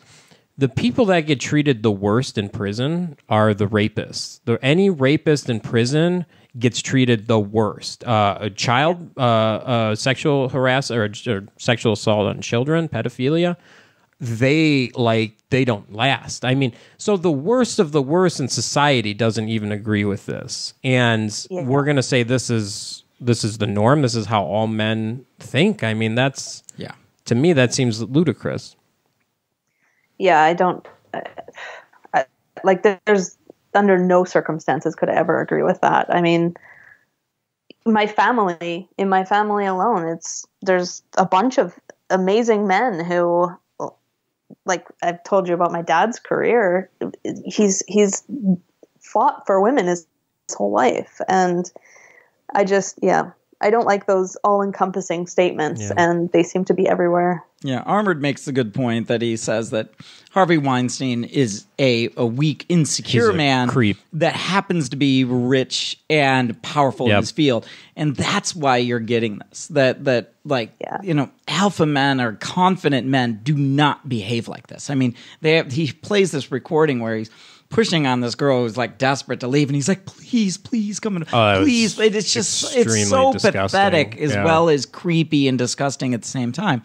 Speaker 4: the people that get treated the worst in prison are the rapists. Any rapist in prison gets treated the worst. A child sexual harassment or sexual assault on children, pedophilia, they don't last. I mean, so the worst of the worst in society doesn't even agree with this, and we're going to say this is the norm. This is how all men think. I mean, that's to me that seems ludicrous.
Speaker 5: Yeah, I don't like. There's under no circumstances could I ever agree with that. I mean, in my family alone, there's a bunch of amazing men who, like I've told you about my dad's career. He's fought for women his whole life, and I don't like those all-encompassing statements, and they seem to be everywhere.
Speaker 3: Yeah, Armored makes a good point that he says that Harvey Weinstein is a weak, insecure man
Speaker 4: creep
Speaker 3: that happens to be rich and powerful in his field. And that's why you're getting this. Alpha men or confident men do not behave like this. I mean, he plays this recording where he's pushing on this girl who's like desperate to leave, and he's like, please come in, please. It's just, it's so pathetic as well as creepy and disgusting at the same time.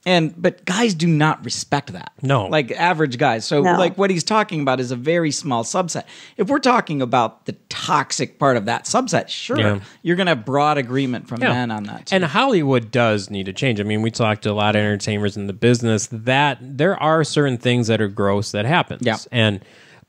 Speaker 3: But guys do not respect that.
Speaker 4: No.
Speaker 3: Like average guys. So like what he's talking about is a very small subset. If we're talking about the toxic part of that subset, sure, you're going to have broad agreement from men on that too.
Speaker 4: And Hollywood does need to change. I mean, we talked to a lot of entertainers in the business that there are certain things that are gross that happens. Yeah.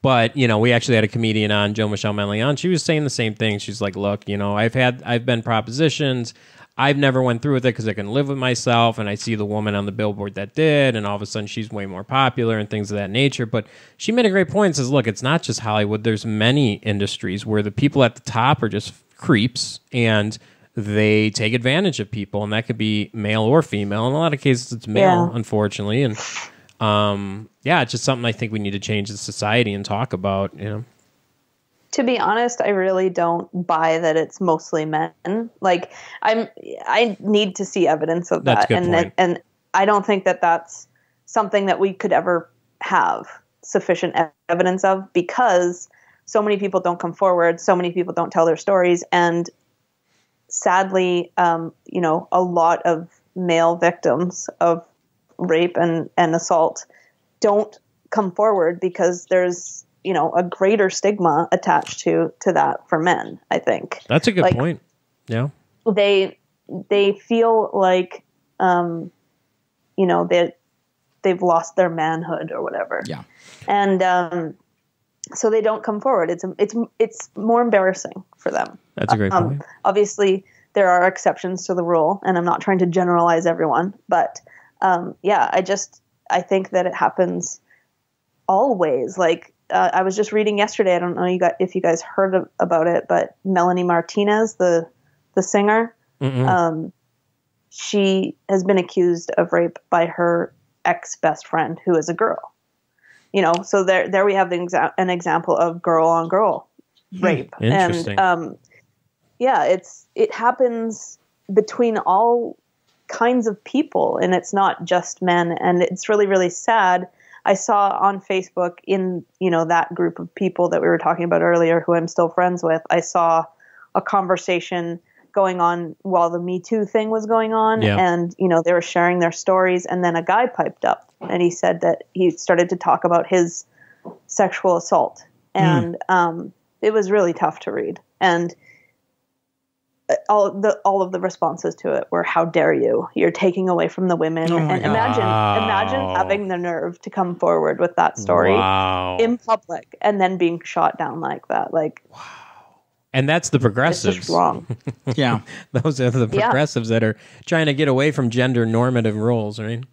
Speaker 4: But, we actually had a comedian on, Joe Michelle Melian. She was saying the same thing. She's like, look, I've been propositioned. I've never went through with it because I can live with myself, and I see the woman on the billboard that did, and all of a sudden she's way more popular and things of that nature. But she made a great point and says, look, it's not just Hollywood. There's many industries where the people at the top are just creeps, and they take advantage of people, and that could be male or female. In a lot of cases, it's male, unfortunately. And it's just something I think we need to change as society and talk about,
Speaker 5: To be honest, I really don't buy that it's mostly men. Like, I need to see evidence of that. And I don't think that that's something that we could ever have sufficient evidence of, because so many people don't come forward. So many people don't tell their stories. And sadly, a lot of male victims of rape and assault don't come forward because there's, a greater stigma attached to that for men, I think.
Speaker 4: That's a good point. Yeah.
Speaker 5: They feel like, that they've lost their manhood or whatever.
Speaker 3: Yeah.
Speaker 5: And, so they don't come forward. It's more embarrassing for them.
Speaker 4: That's a great point.
Speaker 5: Obviously there are exceptions to the rule, and I'm not trying to generalize everyone, but, I think that it happens always. Like, I was just reading yesterday. I don't know if you guys heard about it, but Melanie Martinez, the singer, she has been accused of rape by her ex-best friend, who is a girl. So there we have an example of girl on girl rape.
Speaker 4: Interesting.
Speaker 5: And it happens between all kinds of people, and it's not just men. And it's really, really sad. I saw on Facebook in, that group of people that we were talking about earlier, who I'm still friends with, I saw a conversation going on while the Me Too thing was going on. Yeah. And, they were sharing their stories. And then a guy piped up and he said that he started to talk about his sexual assault. And it was really tough to read. And all of the responses to it were, "How dare you? You're taking away from the women." And imagine having the nerve to come forward with that story in public and then being shot down like that. Like, wow.
Speaker 4: And that's the progressives.
Speaker 5: It's just wrong.
Speaker 3: Yeah.
Speaker 4: Those are the progressives that are trying to get away from gender normative roles, right?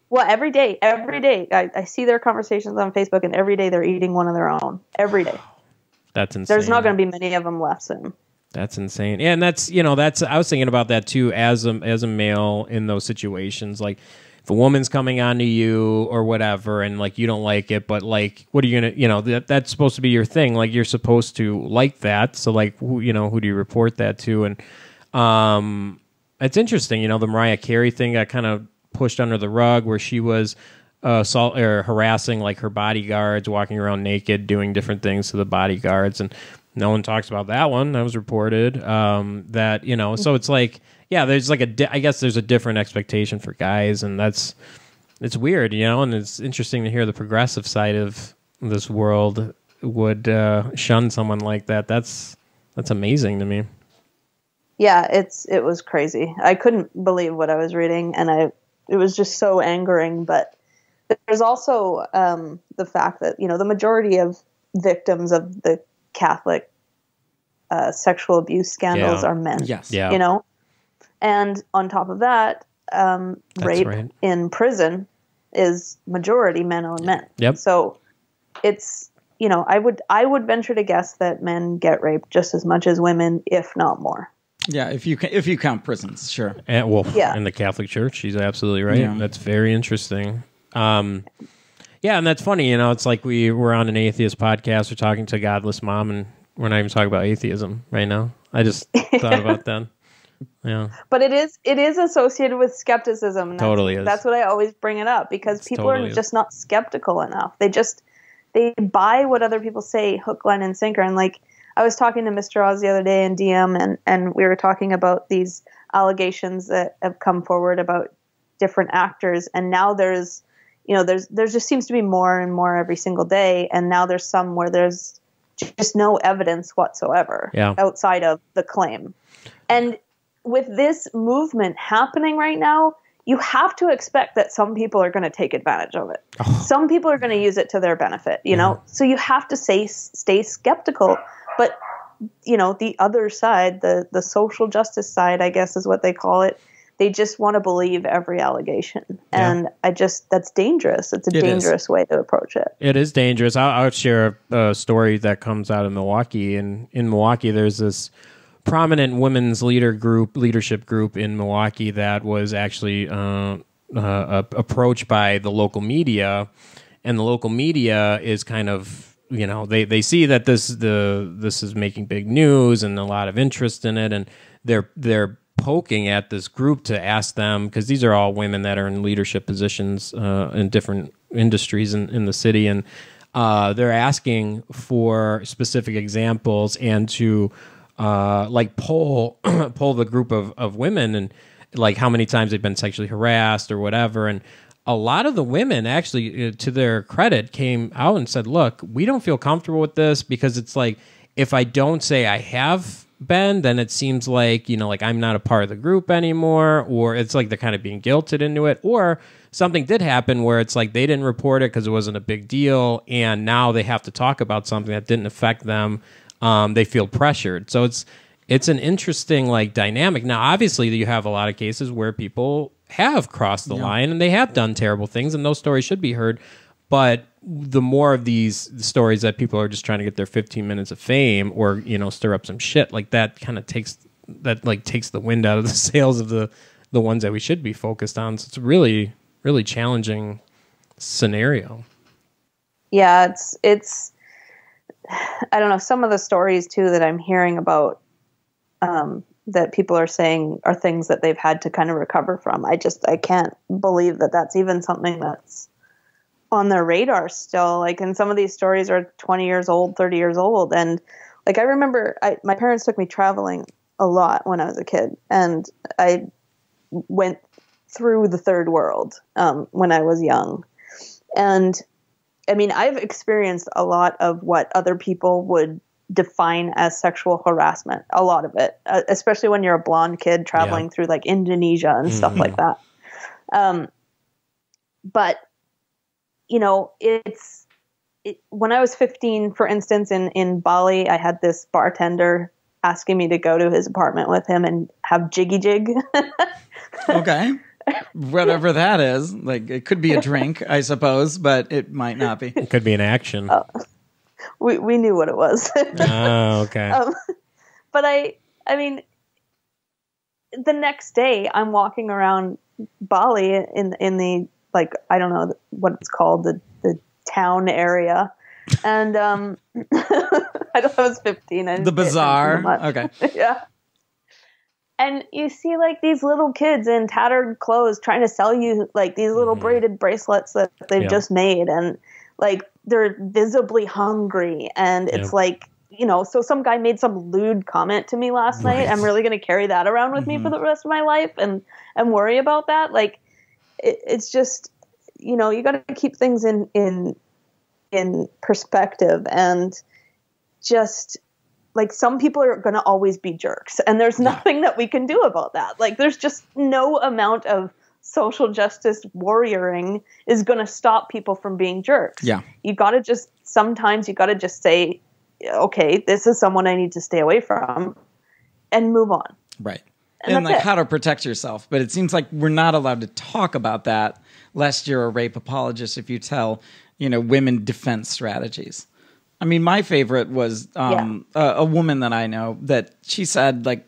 Speaker 5: Well, every day, I see their conversations on Facebook, and every day they're eating one of their own. Every day.
Speaker 4: That's insane.
Speaker 5: There's not going to be many of them left soon.
Speaker 4: That's insane. Yeah, and that's I was thinking about that too as a male in those situations. Like, if a woman's coming on to you or whatever, and like you don't like it, but like, what are you gonna, that's supposed to be your thing. Like, you're supposed to like that. So like, who do you report that to? And it's interesting, the Mariah Carey thing got kind of pushed under the rug, where she was assault or harassing like her bodyguards, walking around naked, doing different things to the bodyguards, and no one talks about that one. That was reported. That so it's like, yeah, there's like I guess there's a different expectation for guys, and it's weird, and it's interesting to hear the progressive side of this world would shun someone like that. That's amazing to me.
Speaker 5: Yeah, it was crazy. I couldn't believe what I was reading, and it was just so angering. But there's also the fact that the majority of victims of the Catholic sexual abuse scandals are men.
Speaker 3: Yes,
Speaker 4: yeah.
Speaker 5: And on top of that, rape in prison is majority men on men.
Speaker 4: Yep.
Speaker 5: So it's I would venture to guess that men get raped just as much as women, if not more.
Speaker 3: Yeah, if you count prisons, sure.
Speaker 4: And, in the Catholic Church, she's absolutely right. Yeah. That's very interesting. Yeah, and that's funny. It's like we were on an atheist podcast. We're talking to Godless Mom, and we're not even talking about atheism right now. I just thought about that. Yeah,
Speaker 5: but it is associated with skepticism.
Speaker 4: Totally is.
Speaker 5: That's what I always bring it up, because people are just not skeptical enough. They buy what other people say, hook, line, and sinker, and like. I was talking to Mr. Oz the other day in DM, and we were talking about these allegations that have come forward about different actors, and now there's just seems to be more and more every single day, and now there's some where there's just no evidence whatsoever outside of the claim. And with this movement happening right now, you have to expect that some people are going to take advantage of it. Oh. Some people are going to use it to their benefit, So you have to stay skeptical. But, the other side, the social justice side, I guess is what they call it, they just want to believe every allegation. And that's dangerous. It's a dangerous way to approach it.
Speaker 4: It is dangerous. I'll share a story that comes out of Milwaukee. And in Milwaukee, there's this prominent women's leadership group in Milwaukee that was actually approached by the local media. And the local media is kind of, they see that this is making big news and a lot of interest in it, and they're poking at this group to ask them, because these are all women that are in leadership positions in different industries in the city, and they're asking for specific examples and to poll the group of women, and like how many times they've been sexually harassed or whatever. And a lot of the women actually, to their credit, came out and said, look, we don't feel comfortable with this, because it's like, if I don't say I have been, then it seems like, like I'm not a part of the group anymore, or it's like they're kind of being guilted into it, or something did happen where it's like they didn't report it because it wasn't a big deal, and now they have to talk about something that didn't affect them. They feel pressured. So it's an interesting dynamic. Now, obviously, you have a lot of cases where people have crossed the line and they have done terrible things, and those stories should be heard. But the more of these stories that people are just trying to get their 15 minutes of fame or stir up some shit, like that kind of takes the wind out of the sails of the ones that we should be focused on. So it's a really, really challenging scenario.
Speaker 5: Yeah, it's I don't know, some of the stories too that I'm hearing about that people are saying are things that they've had to kind of recover from. I can't believe that that's even something that's on their radar still. And some of these stories are 20 years old, 30 years old. And I remember my parents took me traveling a lot when I was a kid, and I went through the third world when I was young. And I mean, I've experienced a lot of what other people would define as sexual harassment, a lot of it, especially when you're a blonde kid traveling through Indonesia and stuff like that. But when I was 15, for instance, in Bali, I had this bartender asking me to go to his apartment with him and have jiggy jig.
Speaker 3: Okay. Whatever that is. It could be a drink, I suppose, but it might not be.
Speaker 4: It could be an action.
Speaker 5: We knew what it was.
Speaker 4: Oh, okay.
Speaker 5: But I mean, the next day I'm walking around Bali in the, I don't know what it's called, the town area. And I was 15.
Speaker 3: The bazaar.
Speaker 5: Okay. Yeah. And you see like these little kids in tattered clothes trying to sell you like these little braided bracelets that they've just made. And like they're visibly hungry. And it's like, you know, so some guy made some lewd comment to me last night. I'm really going to carry that around with me for the rest of my life and worry about that. Like it's just, you know, you got to keep things in perspective, and just like some people are going to always be jerks, and there's nothing that we can do about that. Like there's just no amount of social justice warrioring is going to stop people from being jerks. Yeah. You got to just, sometimes you got to just say, okay, this is someone I need to stay away from, and move on.
Speaker 3: Right. And like how to protect yourself. But it seems like we're not allowed to talk about that lest you're a rape apologist if you tell, you know, women defense strategies. I mean, my favorite was a woman that I know that she said, like,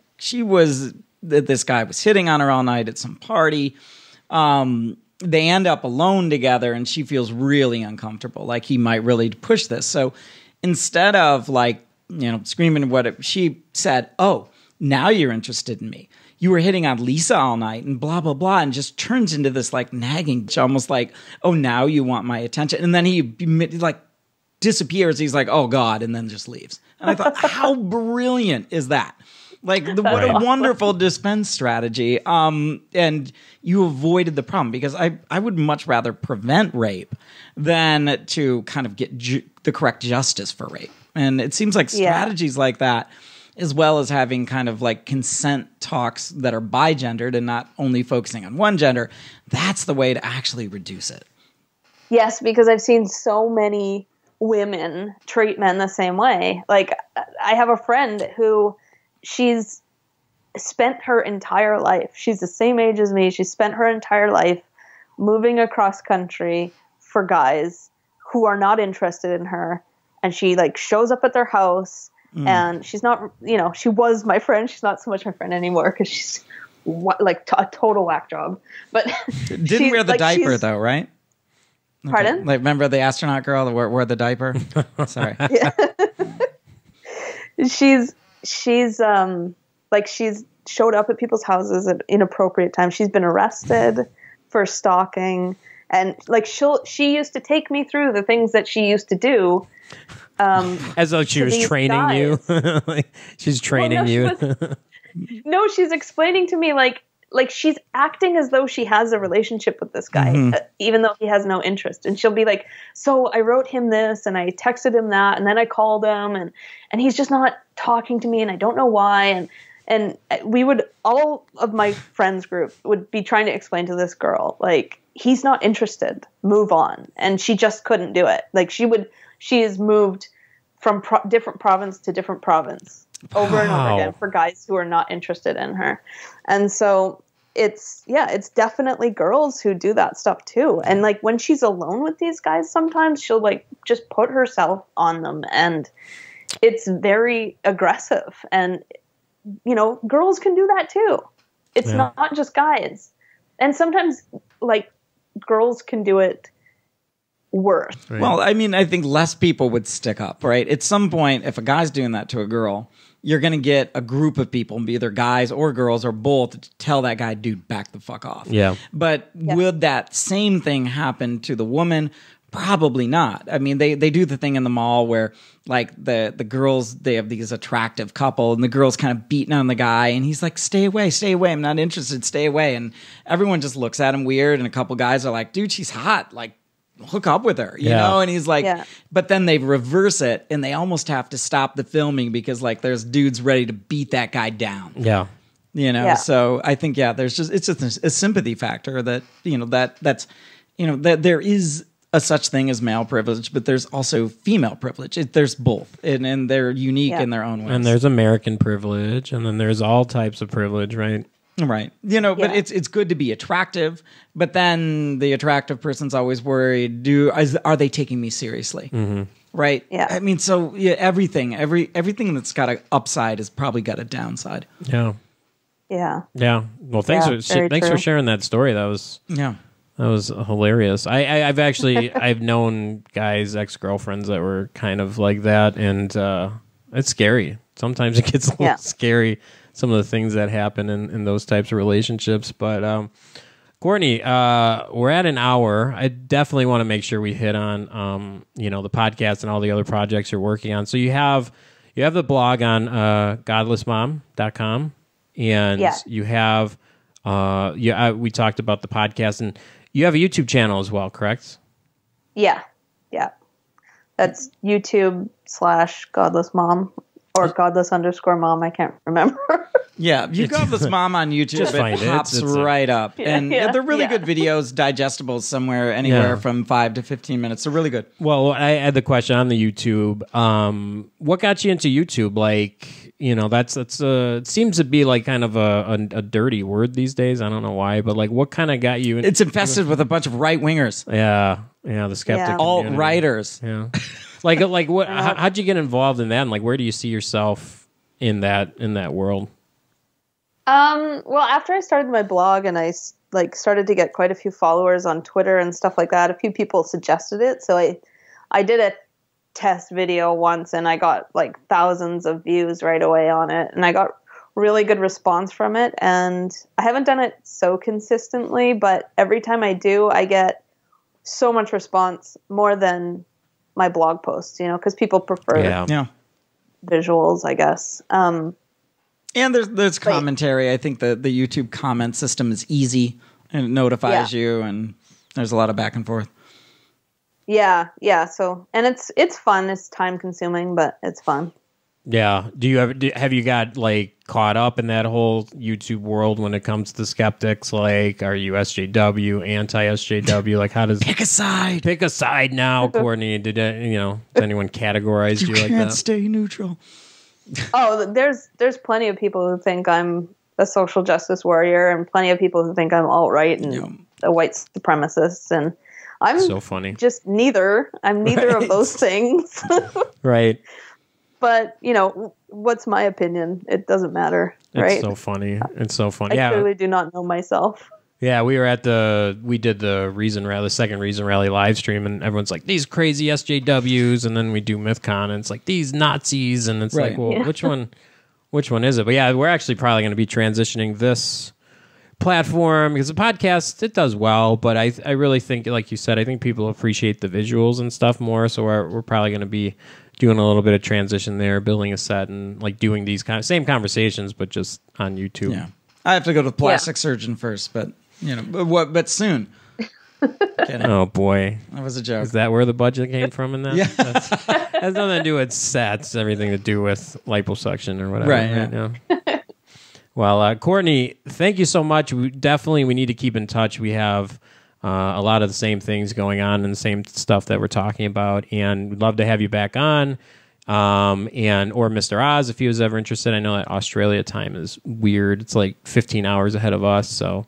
Speaker 3: this guy was hitting on her all night at some party. They end up alone together, and she feels really uncomfortable, like he might really push this. So instead of, like, you know, screaming she said, oh, now you're interested in me. You were hitting on Lisa all night and blah, blah, blah, and just turns into this, like, nagging, almost like, oh, now you want my attention. And then he, like, disappears. He's like, oh, God, and then just leaves. And I thought, how brilliant is that? Like, what a wonderful defense strategy. And you avoided the problem, because I would much rather prevent rape than to kind of get the correct justice for rape. And it seems like strategies like that, as well as having kind of like consent talks that are bigendered and not only focusing on one gender, that's the way to actually reduce it.
Speaker 5: Yes, because I've seen so many women treat men the same way. Like, I have a friend who she's spent her entire life, she's the same age as me, she spent her entire life moving across country for guys who are not interested in her. And she like shows up at their house. And she's not, you know, she was my friend. She's not so much my friend anymore because she's like a total whack job. But
Speaker 3: didn't wear the diaper though, right?
Speaker 5: Pardon?
Speaker 3: Okay. Like, remember the astronaut girl that wore the diaper? Sorry.
Speaker 5: She's like she's showed up at people's houses at inappropriate times. She's been arrested for stalking, and like she used to take me through the things that she used to do.
Speaker 4: As though she was training you. Like, she's training you.
Speaker 5: No, she's explaining to me like she's acting as though she has a relationship with this guy, even though he has no interest. And she'll be like, so I wrote him this and I texted him that, and then I called him and he's just not talking to me and I don't know why. And we would, all of my friends group would be trying to explain to this girl, like, he's not interested, move on. And she just couldn't do it. Like she has moved from different province to different province over and over again for guys who are not interested in her. And so it's definitely girls who do that stuff too. And like when she's alone with these guys, sometimes she'll like just put herself on them, and it's very aggressive. And, you know, girls can do that too. It's not just guys. And sometimes like girls can do it worse.
Speaker 3: Right. Well, I mean, I think less people would stick up, right? At some point, if a guy's doing that to a girl, you're going to get a group of people, either guys or girls or both, to tell that guy, dude, back the fuck off. Yeah. But would that same thing happen to the woman? Probably not. I mean, they do the thing in the mall where like the girls, they have these attractive couple and the girl's kind of beating on the guy and he's like, stay away, I'm not interested, stay away. And everyone just looks at him weird, and a couple guys are like, dude, she's hot, like, hook up with her, you know? And he's like, but then they reverse it and they almost have to stop the filming because like there's dudes ready to beat that guy down. Yeah. You know, so I think, it's just a sympathy factor that, you know, that's, you know, that there is a such thing as male privilege, but there's also female privilege. There's both, and they're unique in their own ways.
Speaker 4: And there's American privilege, and then there's all types of privilege, right?
Speaker 3: Right. You know, but it's good to be attractive, but then the attractive person's always worried, are they taking me seriously? Mm-hmm. Right? Yeah. I mean, so everything that's got an upside has probably got a downside.
Speaker 4: Yeah.
Speaker 5: Yeah.
Speaker 4: Yeah. Well, thanks for sharing that story. That was hilarious. I've known guys, ex-girlfriends that were kind of like that, and it's scary. Sometimes it gets a little scary some of the things that happen in those types of relationships. But Courtney, we're at an hour. I definitely want to make sure we hit on the podcast and all the other projects you're working on. So you have the blog on godlessmom.com, and you have we talked about the podcast, and you have a YouTube channel as well, correct?
Speaker 5: Yeah. That's YouTube/Godless Mom or Godless_Mom. I can't remember.
Speaker 3: Yeah, you Godless Mom on YouTube.
Speaker 4: Just find
Speaker 3: it pops right up. And they're really good videos, digestible somewhere, anywhere from 5 to 15 minutes. They're really good.
Speaker 4: Well, I had the question on the YouTube. What got you into YouTube? Like, that's it seems to be like kind of a dirty word these days. I don't know why, but like, what kind of got you?
Speaker 3: It's infested with a bunch of right wingers.
Speaker 4: Yeah, the skeptic,
Speaker 3: alt-righters.
Speaker 4: Yeah, like what? How'd you get involved in that? And like, where do you see yourself in that world?
Speaker 5: Well, after I started my blog and I started to get quite a few followers on Twitter and stuff like that, a few people suggested it. So I did a test video once and I got like thousands of views right away on it. And I got really good response from it. And I haven't done it so consistently, but every time I do, I get so much response, more than my blog posts, because people prefer visuals, I guess. And
Speaker 3: there's commentary. I think the YouTube comment system is easy and it notifies you, and there's a lot of back and forth.
Speaker 5: Yeah. So, and it's fun. It's time consuming, but it's fun.
Speaker 4: Yeah. Have you got like caught up in that whole YouTube world when it comes to skeptics? Like, are you SJW, anti-SJW? Like, how does
Speaker 3: pick a side?
Speaker 4: Pick a side now, Courtney. Did anyone categorize you like that?
Speaker 3: You can't stay neutral.
Speaker 5: Oh, there's plenty of people who think I'm a social justice warrior, and plenty of people who think I'm alt-right and a white supremacist, and I'm
Speaker 4: so funny.
Speaker 5: Just neither. I'm neither of those things.
Speaker 4: Right.
Speaker 5: But, what's my opinion? It doesn't matter, right?
Speaker 4: It's so funny.
Speaker 5: I clearly do not know myself.
Speaker 4: Yeah, we did the second Reason Rally live stream, and everyone's like, these crazy SJWs, and then we do MythCon, and it's like, these Nazis, and it's like, well, which one is it? But yeah, we're actually probably going to be transitioning this platform, because the podcast, it does well, but I really think, like you said, I think people appreciate the visuals and stuff more, so we're probably going to be doing a little bit of transition there, building a set, and like doing these same conversations, but just on YouTube.
Speaker 3: Yeah, I have to go to the plastic surgeon first, but but soon.
Speaker 4: Oh boy,
Speaker 3: that was a joke.
Speaker 4: Is that where the budget came from in that?
Speaker 3: Yeah,
Speaker 4: has nothing to do with sets, everything to do with liposuction or whatever.
Speaker 3: Right.
Speaker 4: Yeah. Well, Courtney, thank you so much. We need to keep in touch. We have a lot of the same things going on and the same stuff that we're talking about, and we'd love to have you back on. Or Mr. Oz, if he was ever interested. I know that Australia time is weird. It's like 15 hours ahead of us, so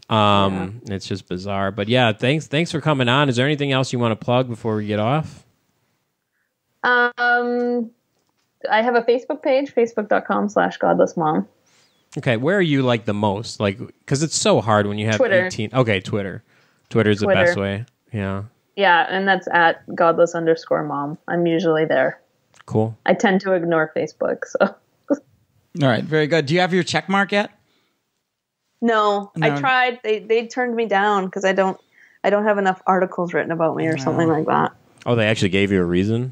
Speaker 4: it's just bizarre. But yeah, thanks for coming on. Is there anything else you want to plug before we get off?
Speaker 5: I have a Facebook page, facebook.com/godlessmom.
Speaker 4: Okay, where are you like the most? Like, because it's so hard when you have
Speaker 5: Twitter.
Speaker 4: 18. Okay, Twitter. Twitter's the best way. Yeah.
Speaker 5: Yeah, and that's at godless_mom. I'm usually there.
Speaker 4: Cool.
Speaker 5: I tend to ignore Facebook, so.
Speaker 3: All right, very good. Do you have your check mark yet?
Speaker 5: No. I tried. They turned me down because I don't have enough articles written about me or something like that.
Speaker 4: Oh, they actually gave you a reason?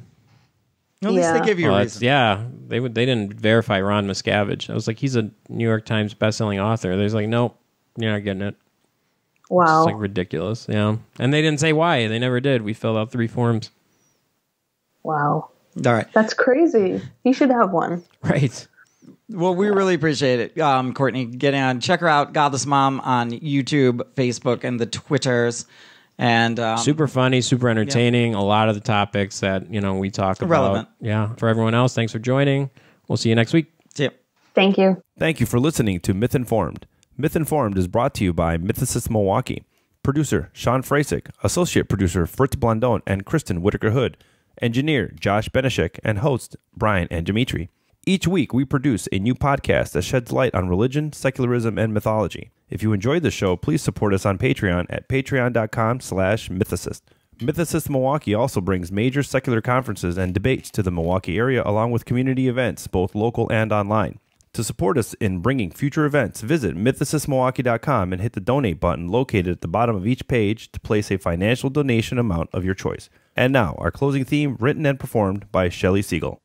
Speaker 3: At least they gave you a reason.
Speaker 4: Yeah, they didn't verify Ron Miscavige. I was like, he's a New York Times bestselling author. They're like, nope, you're not getting it.
Speaker 5: Wow.
Speaker 4: It's like ridiculous. Yeah. And they didn't say why. They never did. We filled out 3 forms.
Speaker 5: Wow.
Speaker 3: All right.
Speaker 5: That's crazy. He should have one.
Speaker 4: Right.
Speaker 3: Well, we really appreciate it, Courtney. Getting on. Check her out, Godless Mom, on YouTube, Facebook, and the Twitters. And
Speaker 4: super funny, super entertaining. A lot of the topics that we talk about.
Speaker 3: Relevant.
Speaker 4: Yeah. For everyone else, thanks for joining. We'll see you next week.
Speaker 3: See you.
Speaker 5: Thank you.
Speaker 1: Thank you for listening to Myth Informed. Myth Informed is brought to you by Mythicist Milwaukee. Producer Sean Frasick, associate producer Fritz Blondone and Kristen Whitaker Hood, engineer Josh Benishek, and host Brian and Dimitri. Each week we produce a new podcast that sheds light on religion, secularism, and mythology. If you enjoyed the show, please support us on Patreon at patreon.com/mythicist. Mythicist Milwaukee also brings major secular conferences and debates to the Milwaukee area, along with community events, both local and online. To support us in bringing future events, visit mythicistmilwaukee.com and hit the donate button located at the bottom of each page to place a financial donation amount of your choice. And now, our closing theme, written and performed by Shelley Siegel.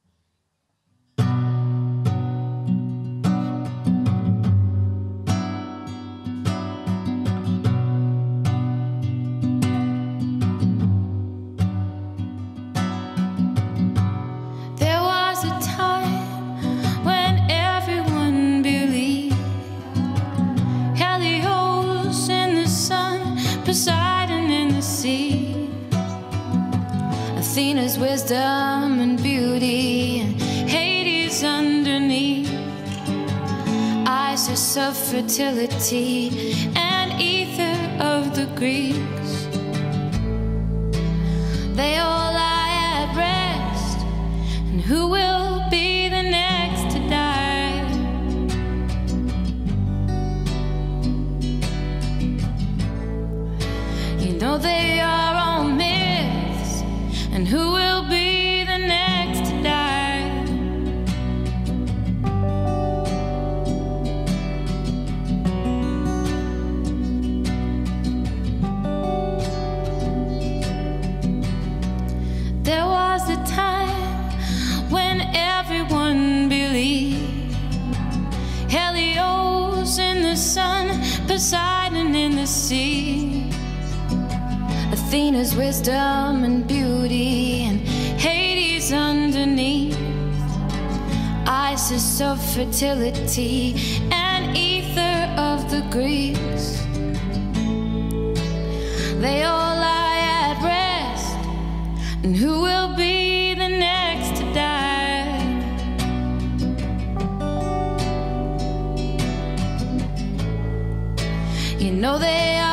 Speaker 6: Athena's wisdom and beauty, and Hades underneath. Isis of fertility, and ether of the Greeks. They all lie at rest, and who will be the next to die? You know they are all myths, and who will be the next to die? There was a time when everyone believed. Helios in the sun, Poseidon in the sea. Athena's wisdom and beauty, and Hades underneath. Isis of fertility, and ether of the Greeks. They all lie at rest, and who will be the next to die? You know they are